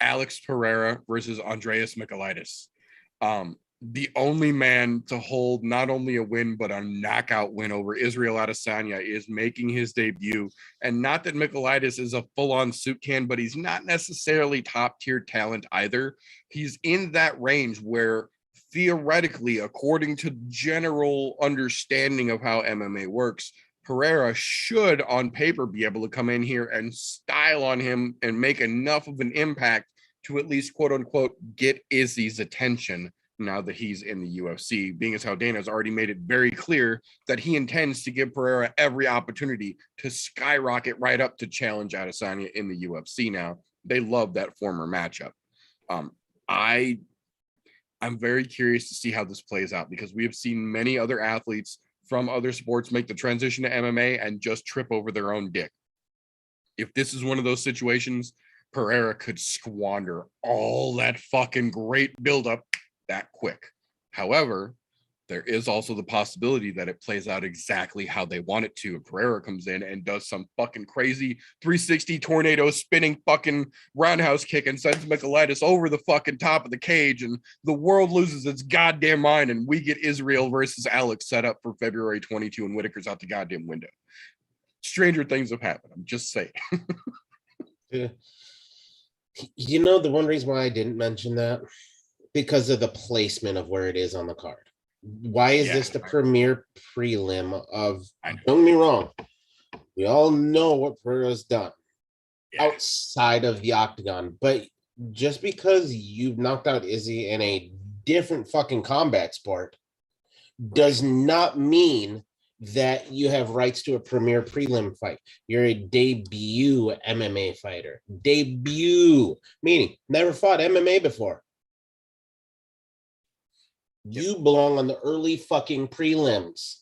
Alex Pereira versus Andreas Michailidis. The only man to hold not only a win, but a knockout win over Israel Adesanya is making his debut. And not that Michailidis is a full-on soup can, but he's not necessarily top-tier talent either. He's in that range where theoretically, according to general understanding of how MMA works, Pereira should on paper be able to come in here and style on him and make enough of an impact to at least quote unquote get Izzy's attention now that he's in the UFC, being as how Dana's already made it very clear that he intends to give Pereira every opportunity to skyrocket right up to challenge Adesanya in the UFC now. They love that former matchup. I'm very curious to see how this plays out because we have seen many other athletes from other sports make the transition to MMA and just trip over their own dick. If this is one of those situations, Pereira could squander all that fucking great buildup that quick. However, there is also the possibility that it plays out exactly how they want it to. And Pereira comes in and does some fucking crazy 360 tornado spinning fucking roundhouse kick and sends Michailidis over the fucking top of the cage, and the world loses its goddamn mind, and we get Israel versus Alex set up for February 22, and Whitaker's out the goddamn window. Stranger things have happened. I'm just saying. You know, the one reason why I didn't mention that, because of the placement of where it is on the card. Why is this the premier prelim of, don't get me wrong, we all know what Pereira's done outside of the octagon, but just because you've knocked out Izzy in a different fucking combat sport does not mean that you have rights to a premier prelim fight. You're a debut MMA fighter. Debut, meaning never fought MMA before. You belong on the early fucking prelims.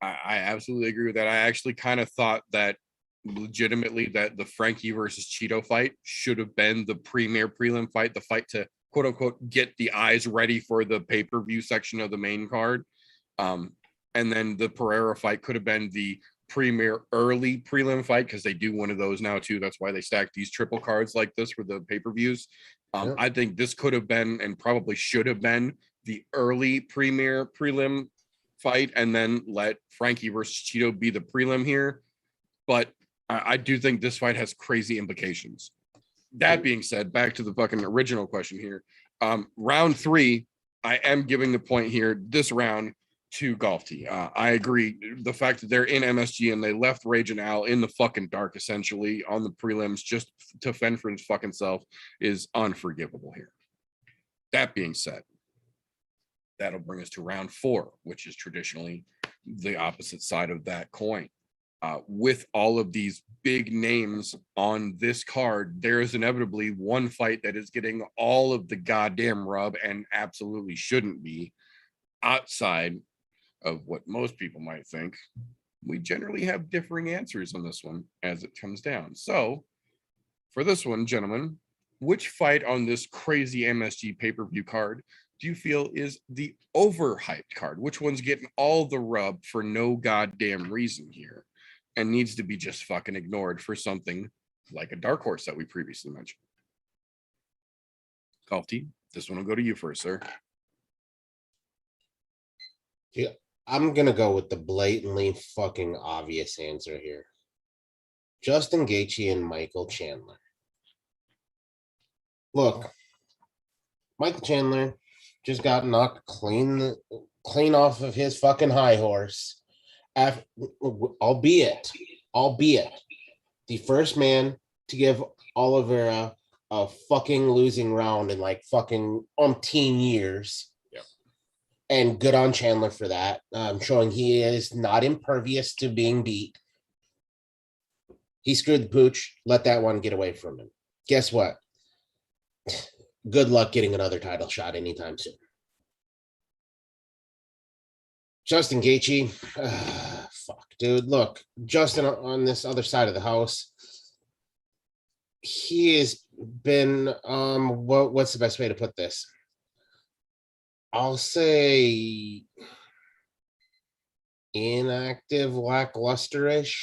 I absolutely agree with that. I actually kind of thought that legitimately that the Frankie versus Cheeto fight should have been the premier prelim fight, the fight to quote unquote get the eyes ready for the pay-per-view section of the main card. And then the Pereira fight could have been the premier early prelim fight because they do one of those now too. That's why they stack these triple cards like this for the pay-per-views. I think this could have been and probably should have been the early premier prelim fight, and then let Frankie versus Cheeto be the prelim here. But I do think this fight has crazy implications. That being said, back to the fucking original question here. Round 3, I am giving the point here this round to Golf Tee. I agree. The fact that they're in MSG and they left Rage and Al in the fucking dark essentially on the prelims just to fend for his fucking self is unforgivable here. That being said, that'll bring us to round 4, which is traditionally the opposite side of that coin. With all of these big names on this card, there is inevitably one fight that is getting all of the goddamn rub and absolutely shouldn't be. Outside of what most people might think, we generally have differing answers on this one as it comes down. So for this one, gentlemen, which fight on this crazy MSG pay-per-view card do you feel is the overhyped card? Which one's getting all the rub for no goddamn reason here and needs to be just fucking ignored for something like a dark horse that we previously mentioned? Golf Tee, this one will go to you first, sir. Yeah, I'm gonna go with the blatantly fucking obvious answer here. Justin Gaethje and Michael Chandler. Look, Michael Chandler just got knocked clean off of his fucking high horse, albeit the first man to give Oliveira a fucking losing round in like fucking umpteen years. Yep. And good on Chandler for that, showing he is not impervious to being beat. He screwed the pooch, let that one get away from him. Guess what? Good luck getting another title shot anytime soon. Justin Gaethje. Fuck, dude. Look, Justin on this other side of the house. He has been what's the best way to put this? I'll say inactive, lacklusterish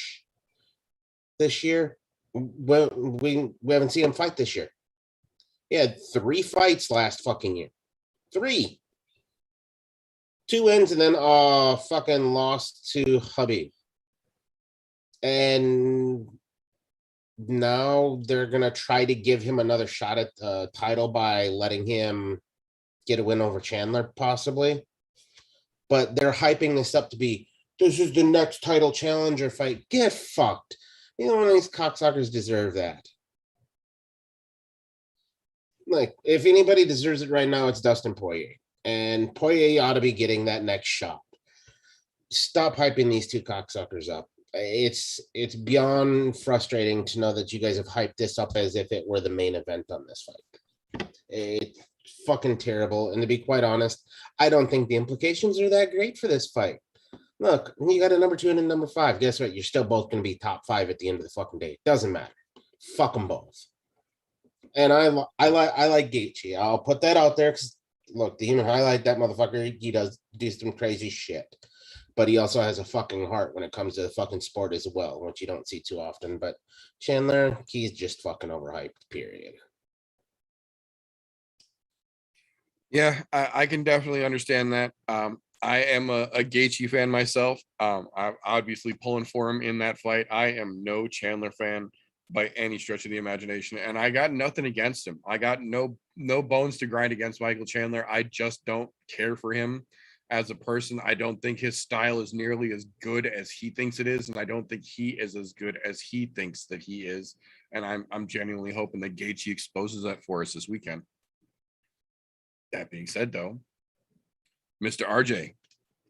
this year. We haven't seen him fight this year. He had 3 fights last fucking year. 3. 2 wins and then fucking lost to Hubby. And now they're gonna try to give him another shot at the title by letting him get a win over Chandler, possibly. But they're hyping this up to be, this is the next title challenger fight. Get fucked. You know, one of these cocksuckers deserve that. Like, if anybody deserves it right now, it's Dustin Poirier. And Poirier ought to be getting that next shot. Stop hyping these 2 cocksuckers up. It's beyond frustrating to know that you guys have hyped this up as if it were the main event on this fight. It's fucking terrible. And to be quite honest, I don't think the implications are that great for this fight. Look, you got a number 2 and a number 5. Guess what? You're still both going to be top 5 at the end of the fucking day. It doesn't matter. Fuck them both. And I like Gaethje. I'll put that out there because, look, the human highlight, that motherfucker, he does do some crazy shit. But he also has a fucking heart when it comes to the fucking sport as well, which you don't see too often. But Chandler, he's just fucking overhyped, period. Yeah, I can definitely understand that. I am a Gaethje fan myself. I'm obviously pulling for him in that fight. I am no Chandler fan by any stretch of the imagination, and I got nothing against him. I got no bones to grind against Michael Chandler. I just don't care for him as a person. I don't think his style is nearly as good as he thinks it is, and I don't think he is as good as he thinks that he is. And I'm genuinely hoping that Gaethje exposes that for us this weekend. That being said, though, Mr. RJ,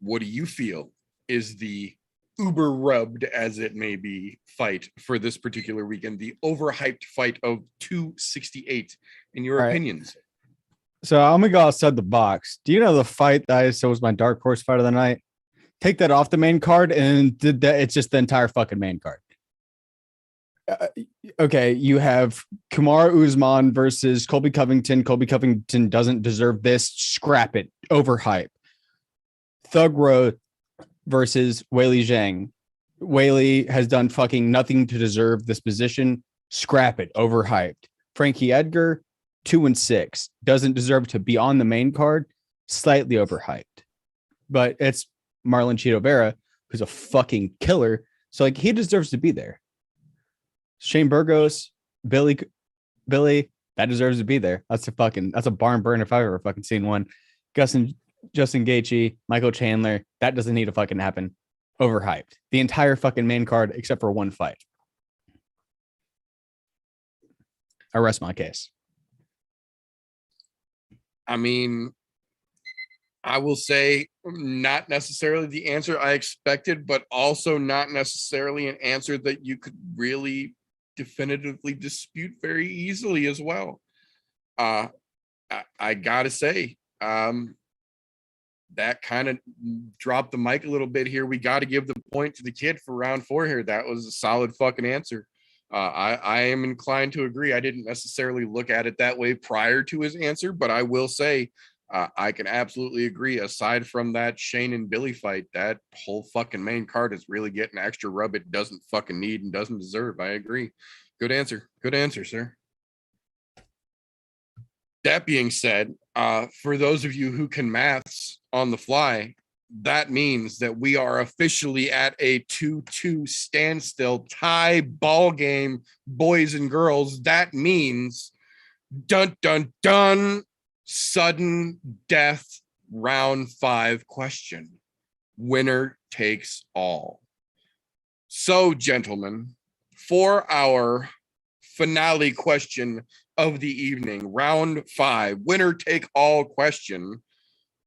what do you feel is the uber rubbed, as it may be, fight for this particular weekend, the overhyped fight of 268, in your opinions? So I'm gonna go outside the box. Do you know the fight that I said was my dark horse fight of the night? Take that off the main card and did that. It's just the entire fucking main card. Okay, you have Kamaru Usman versus Colby Covington. Colby Covington doesn't deserve this. Scrap it. Overhype. Thug Road versus Weili Zhang. Weili has done fucking nothing to deserve this position. Scrap it. Overhyped. Frankie Edgar, 2-6. Doesn't deserve to be on the main card. Slightly overhyped. But it's Marlon Chito Vera, who's a fucking killer. So, like, he deserves to be there. Shane Burgos, Billy, that deserves to be there. That's a barn burner if I've ever fucking seen one. Justin Gaethje, Michael Chandler, that doesn't need to fucking happen. Overhyped. The entire fucking main card except for one fight. I rest my case. I mean, I will say not necessarily the answer I expected, but also not necessarily an answer that you could really definitively dispute very easily as well. I gotta say, that kind of dropped the mic a little bit here. We got to give the point to the kid for round 4 here. That was a solid fucking answer. I am inclined to agree. I didn't necessarily look at it that way prior to his answer, but I will say I can absolutely agree. Aside from that Shane and Billy fight, that whole fucking main card is really getting extra rub it doesn't fucking need and doesn't deserve. I agree. Good answer. Good answer, sir. That being said, for those of you who can maths on the fly, that means that we are officially at a 2-2 standstill tie ball game, boys and girls. That means dun dun dun, sudden death round 5 question. Winner takes all. So, gentlemen, for our finale question of the evening, round 5, winner take all question,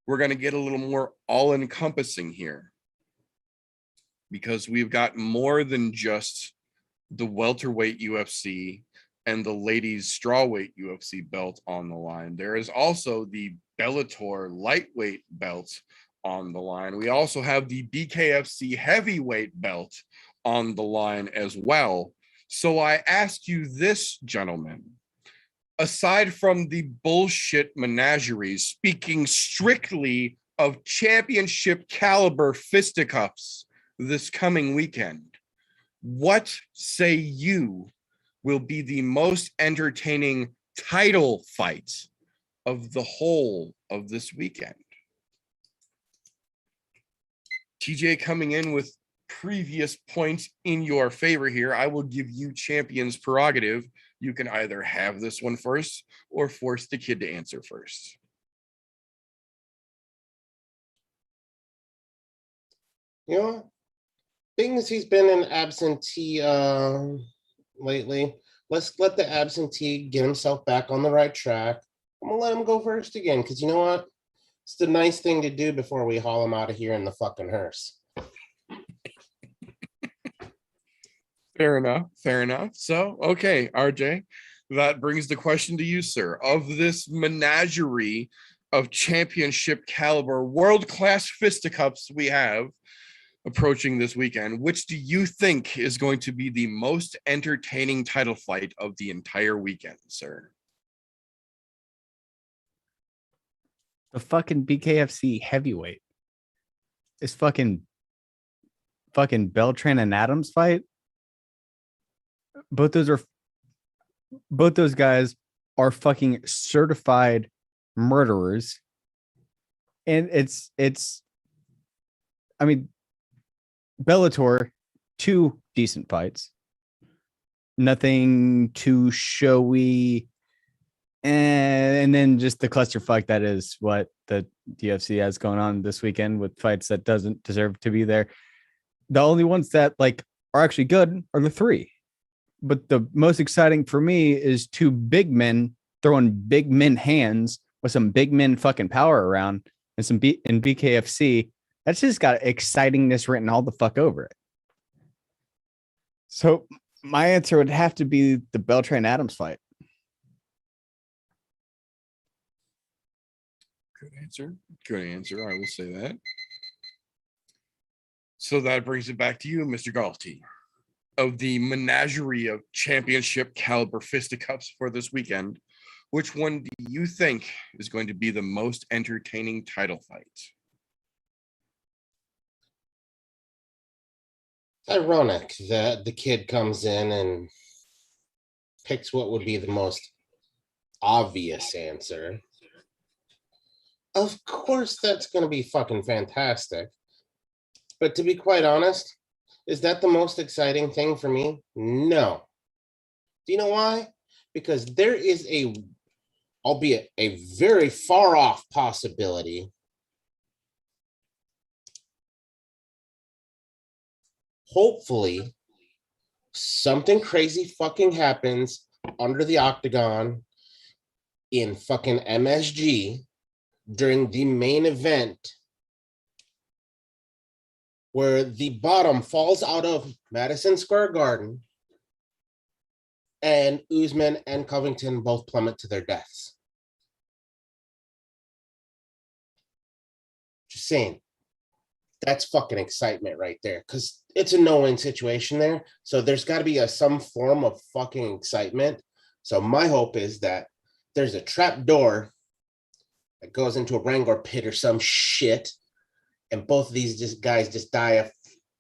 we're going to get a little more all-encompassing here, because we've got more than just the welterweight UFC and the ladies strawweight UFC belt on the line. There is also the Bellator lightweight belt on the line. We also have the BKFC heavyweight belt on the line as well. So I ask you this, gentlemen, aside from the bullshit menagerie, speaking strictly of championship caliber fisticuffs this coming weekend, what say you will be the most entertaining title fight of the whole of this weekend? TJ coming in with previous points in your favor here. I will give you champion's prerogative. You can either have this one first or force the kid to answer first. You know, being as he's been an absentee lately, let's let the absentee get himself back on the right track. I'm gonna let him go first again, because you know what? It's the nice thing to do before we haul him out of here in the fucking hearse. Fair enough. Fair enough. So, okay, RJ, that brings the question to you, sir. Of this menagerie of championship caliber, world-class fisticuffs we have approaching this weekend, which do you think is going to be the most entertaining title fight of the entire weekend, sir? The fucking BKFC heavyweight. This fucking Beltran and Adams fight. Both those guys are fucking certified murderers. And it's I mean, Bellator, 2 decent fights. Nothing too showy. And then just the clusterfuck that is what the UFC has going on this weekend with fights that doesn't deserve to be there. The only ones that like are actually good are the 3. But the most exciting for me is 2 big men throwing big men hands with some big men fucking power around and some in BKFC. That's just got excitingness written all the fuck over it. So my answer would have to be the Beltran Adams fight. Good answer. Good answer. I will say that. So that brings it back to you, Mr. Galti. Of the menagerie of championship caliber fisticuffs for this weekend, which one do you think is going to be the most entertaining title fight? It's ironic that the kid comes in and picks what would be the most obvious answer. Of course, that's going to be fucking fantastic. But to be quite honest, is that the most exciting thing for me? No. Do you know why? Because there is albeit a very far off possibility, hopefully something crazy fucking happens under the octagon in fucking MSG during the main event, where the bottom falls out of Madison Square Garden and Usman and Covington both plummet to their deaths. Just saying. That's fucking excitement right there, because it's a no-win situation there. So there's got to be some form of fucking excitement. So my hope is that there's a trap door that goes into a Rangor pit or some shit, and both of these guys just die a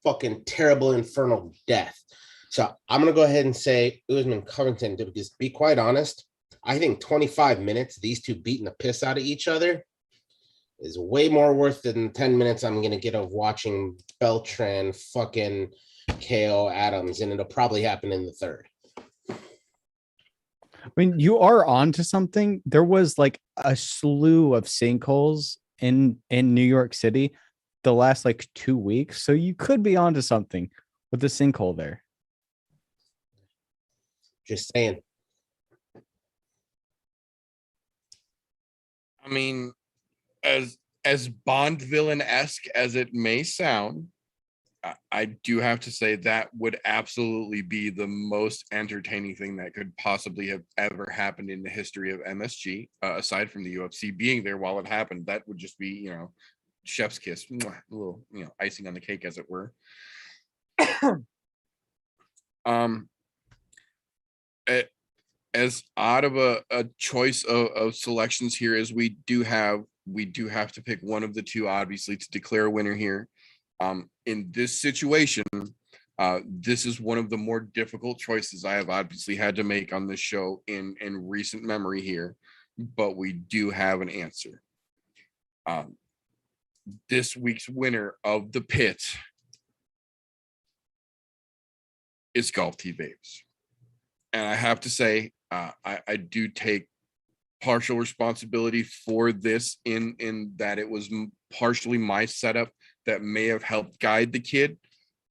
fucking terrible infernal death. So I'm going to go ahead and say Usman Covington, because to be quite honest, I think 25 minutes, these two beating the piss out of each other, is way more worth than 10 minutes I'm going to get of watching Beltran fucking KO Adams, and it'll probably happen in the 3rd. I mean, you are onto something. There was like a slew of sinkholes in New York City the last like 2 weeks. So you could be onto something with the sinkhole there. Just saying. I mean, as Bond villain-esque as it may sound, I do have to say that would absolutely be the most entertaining thing that could possibly have ever happened in the history of MSG, aside from the UFC being there while it happened. That would just be, chef's kiss, mwah, a little, icing on the cake, as it were. As odd of a choice of selections here as we do have to pick one of the two, obviously, to declare a winner here. In this situation, this is one of the more difficult choices I have obviously had to make on this show in recent memory here, but we do have an answer. This week's winner of the pit is Golf Tea Vapes. And I have to say, I do take partial responsibility for this in that it was partially my setup that may have helped guide the kid.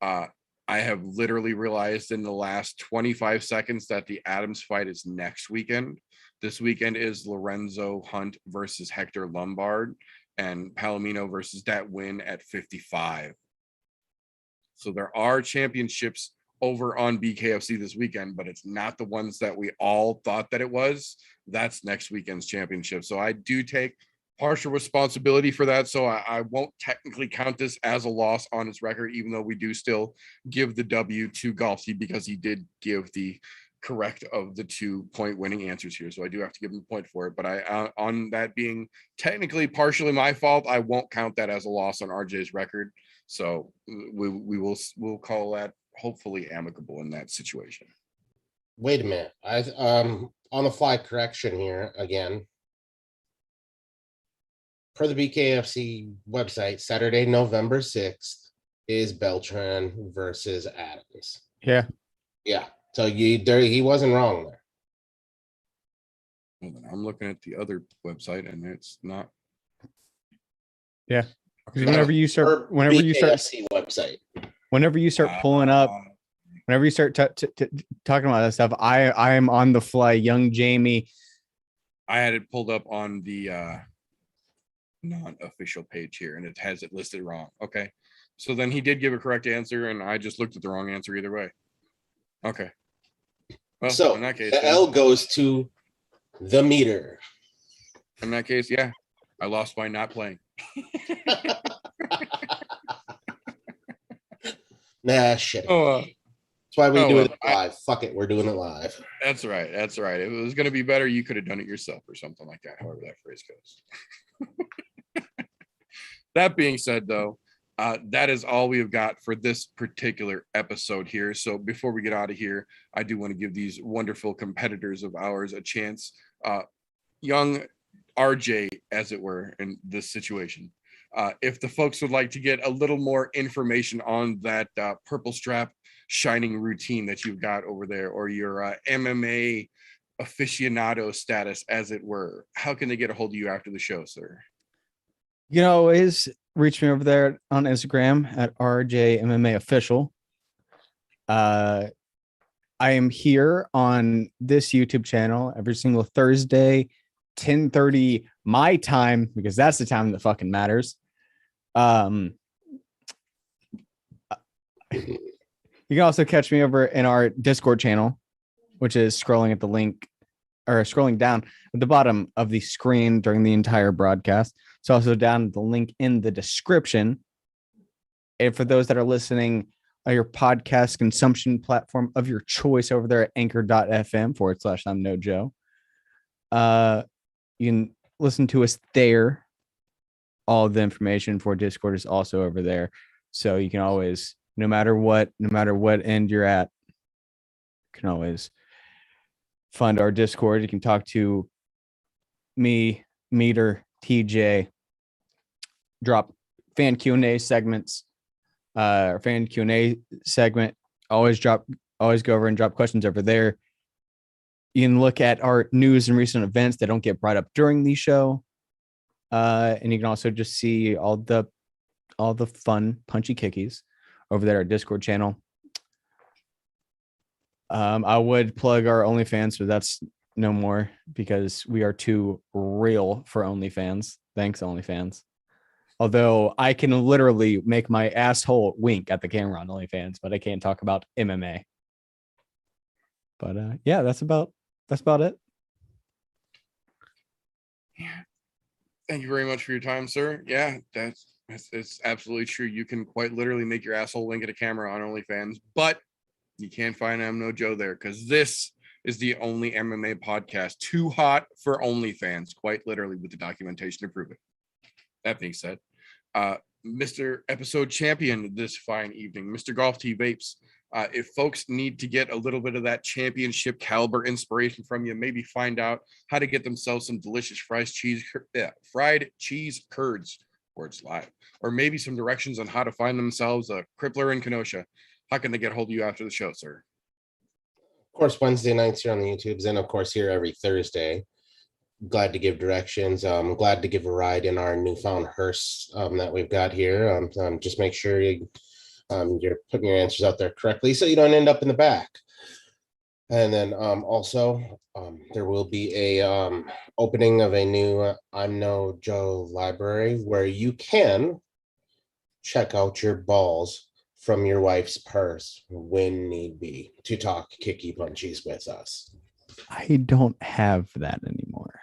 I have literally realized in the last 25 seconds that the Adams fight is next weekend. This weekend is Lorenzo Hunt versus Hector Lombard and Palomino versus that win at 55. So there are championships over on BKFC this weekend, but it's not the ones that we all thought that it was. That's next weekend's championship. So I do take partial responsibility for that. So I won't technically count this as a loss on his record, even though we do still give the W to Golfsy because he did give the correct of the 2-point winning answers here. So I do have to give him a point for it. But on that being technically partially my fault, I won't count that as a loss on RJ's record. So we'll call that hopefully amicable in that situation. Wait a minute. On the fly correction here again. Per the BKFC website, Saturday, November 6th is Beltran versus Adams. Yeah. Yeah. So he wasn't wrong there. Well, I'm looking at the other website and it's not. Yeah. Okay. Whenever you start website. Whenever you start pulling up, whenever you start talking about that stuff, I am on the fly. Young Jamie. I had it pulled up on the non-official page here, and it has it listed wrong. Okay, so then he did give a correct answer, and I just looked at the wrong answer either way. Okay. Well, so in that case, the L goes to the meter. In that case, yeah, I lost by not playing. Nah, shit. Oh, That's why we do it live. Fuck it, we're doing it live. That's right. That's right. If it was going to be better, you could have done it yourself or something like that, however that phrase goes. That being said, though, that is all we have got for this particular episode here. So before we get out of here, I do want to give these wonderful competitors of ours a chance. Young RJ, as it were, in this situation. If the folks would like to get a little more information on that purple strap shining routine that you've got over there, or your MMA aficionado status, as it were, how can they get a hold of you after the show, sir? You can always reach me over there on Instagram at RJMMA Official. I am here on this YouTube channel every single Thursday, 10:30 my time, because that's the time that fucking matters. You can also catch me over in our Discord channel, which is scrolling at the link or scrolling down at the bottom of the screen during the entire broadcast. It's also down at the link in the description. And for those that are listening on your podcast consumption platform of your choice over there at anchor.fm/I'm No Joe, you can listen to us there. All of the information for Discord is also over there. So you can always, no matter what end you're at, you can always find our Discord. You can talk to me, Meter, TJ, drop fan Q&A segments, or fan Q&A segment. Always go over and drop questions over there. You can look at our news and recent events that don't get brought up during the show. And you can also just see all the fun punchy-kickies over there at Discord channel. I would plug our OnlyFans, but that's no more because we are too real for OnlyFans. Thanks, OnlyFans. Although I can literally make my asshole wink at the camera on OnlyFans, but I can't talk about MMA. But yeah, that's about it. Yeah. Thank you very much for your time, sir. Yeah, that's It's absolutely true. You can quite literally make your asshole wink at a camera on OnlyFans, but you can't find I'm No Joe there because this is the only MMA podcast too hot for OnlyFans, quite literally, with the documentation to prove it. That being said, Mr. Episode Champion this fine evening, Mr. Golf T Vapes. If folks need to get a little bit of that championship caliber inspiration from you, maybe find out how to get themselves some delicious fried cheese curds, words live, or maybe some directions on how to find themselves a crippler in Kenosha, how can they get hold of you after the show, sir? Of course, Wednesday nights here on the YouTubes, and of course here every Thursday. Glad to give directions. Glad to give a ride in our newfound hearse that we've got here. Just make sure you're putting your answers out there correctly so you don't end up in the back. And then also there will be a opening of a new I'm No Joe library where you can check out your balls from your wife's purse when need be to talk kicky punchies with us. I don't have that anymore.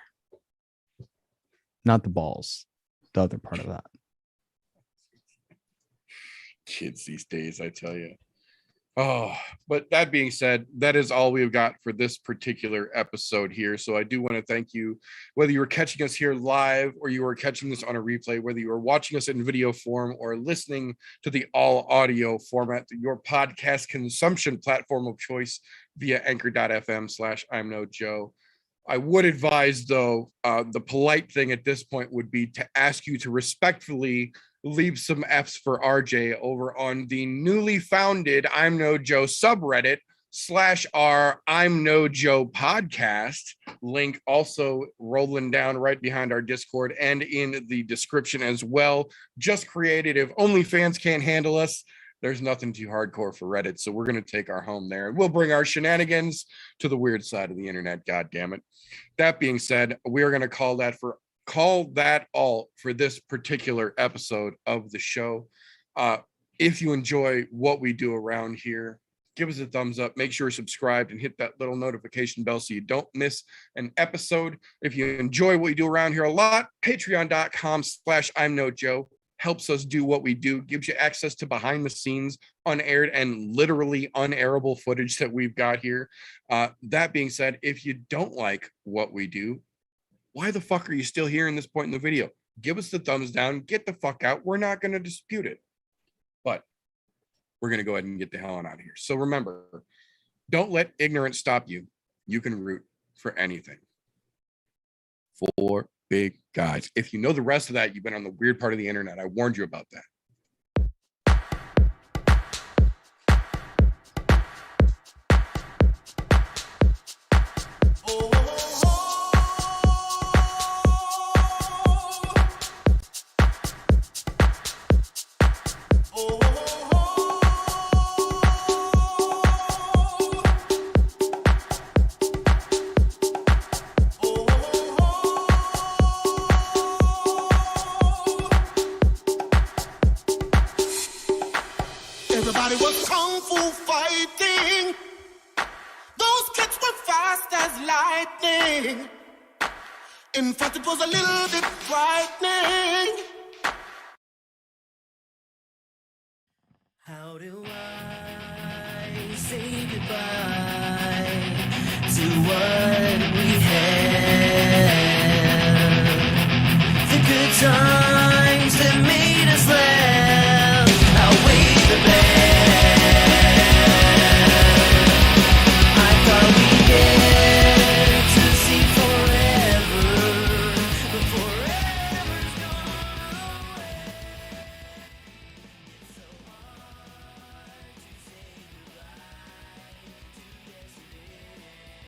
Not the balls, the other part of that. Kids these days, I tell you. Oh, but that being said, that is all we've got for this particular episode here. So I do want to thank you, whether you were catching us here live or you were catching this on a replay, whether you were watching us in video form or listening to the all audio format, your podcast consumption platform of choice via anchor.fm/I'm No Joe. I would advise, though, the polite thing at this point would be to ask you to respectfully leave some F's for RJ over on the newly founded I'm No Joe subreddit /r I'm No Joe podcast. Link also rolling down right behind our Discord and in the description as well. Just created. If OnlyFans can't handle us, there's nothing too hardcore for Reddit. So we're going to take our home there and we'll bring our shenanigans to the weird side of the internet. God damn it. That being said, we're going to call that all for this particular episode of the show. If you enjoy what we do around here, give us a thumbs up, make sure you're subscribed and hit that little notification bell so you don't miss an episode. If you enjoy what we do around here a lot, patreon.com/I'm No Joe helps us do what we do, gives you access to behind the scenes, unaired and literally unairable footage that we've got here. That being said, if you don't like what we do, why the fuck are you still here in this point in the video? Give us the thumbs down, get the fuck out. We're not going to dispute it, but we're going to go ahead and get the hell on out of here. So remember, don't let ignorance stop you. You can root for anything. For big guys. If you know the rest of that, you've been on the weird part of the internet. I warned you about that. Everybody was kung fu fighting. Those kicks were fast as lightning. In fact, it was a little bit frightening. How do I say goodbye to what we had? The good times.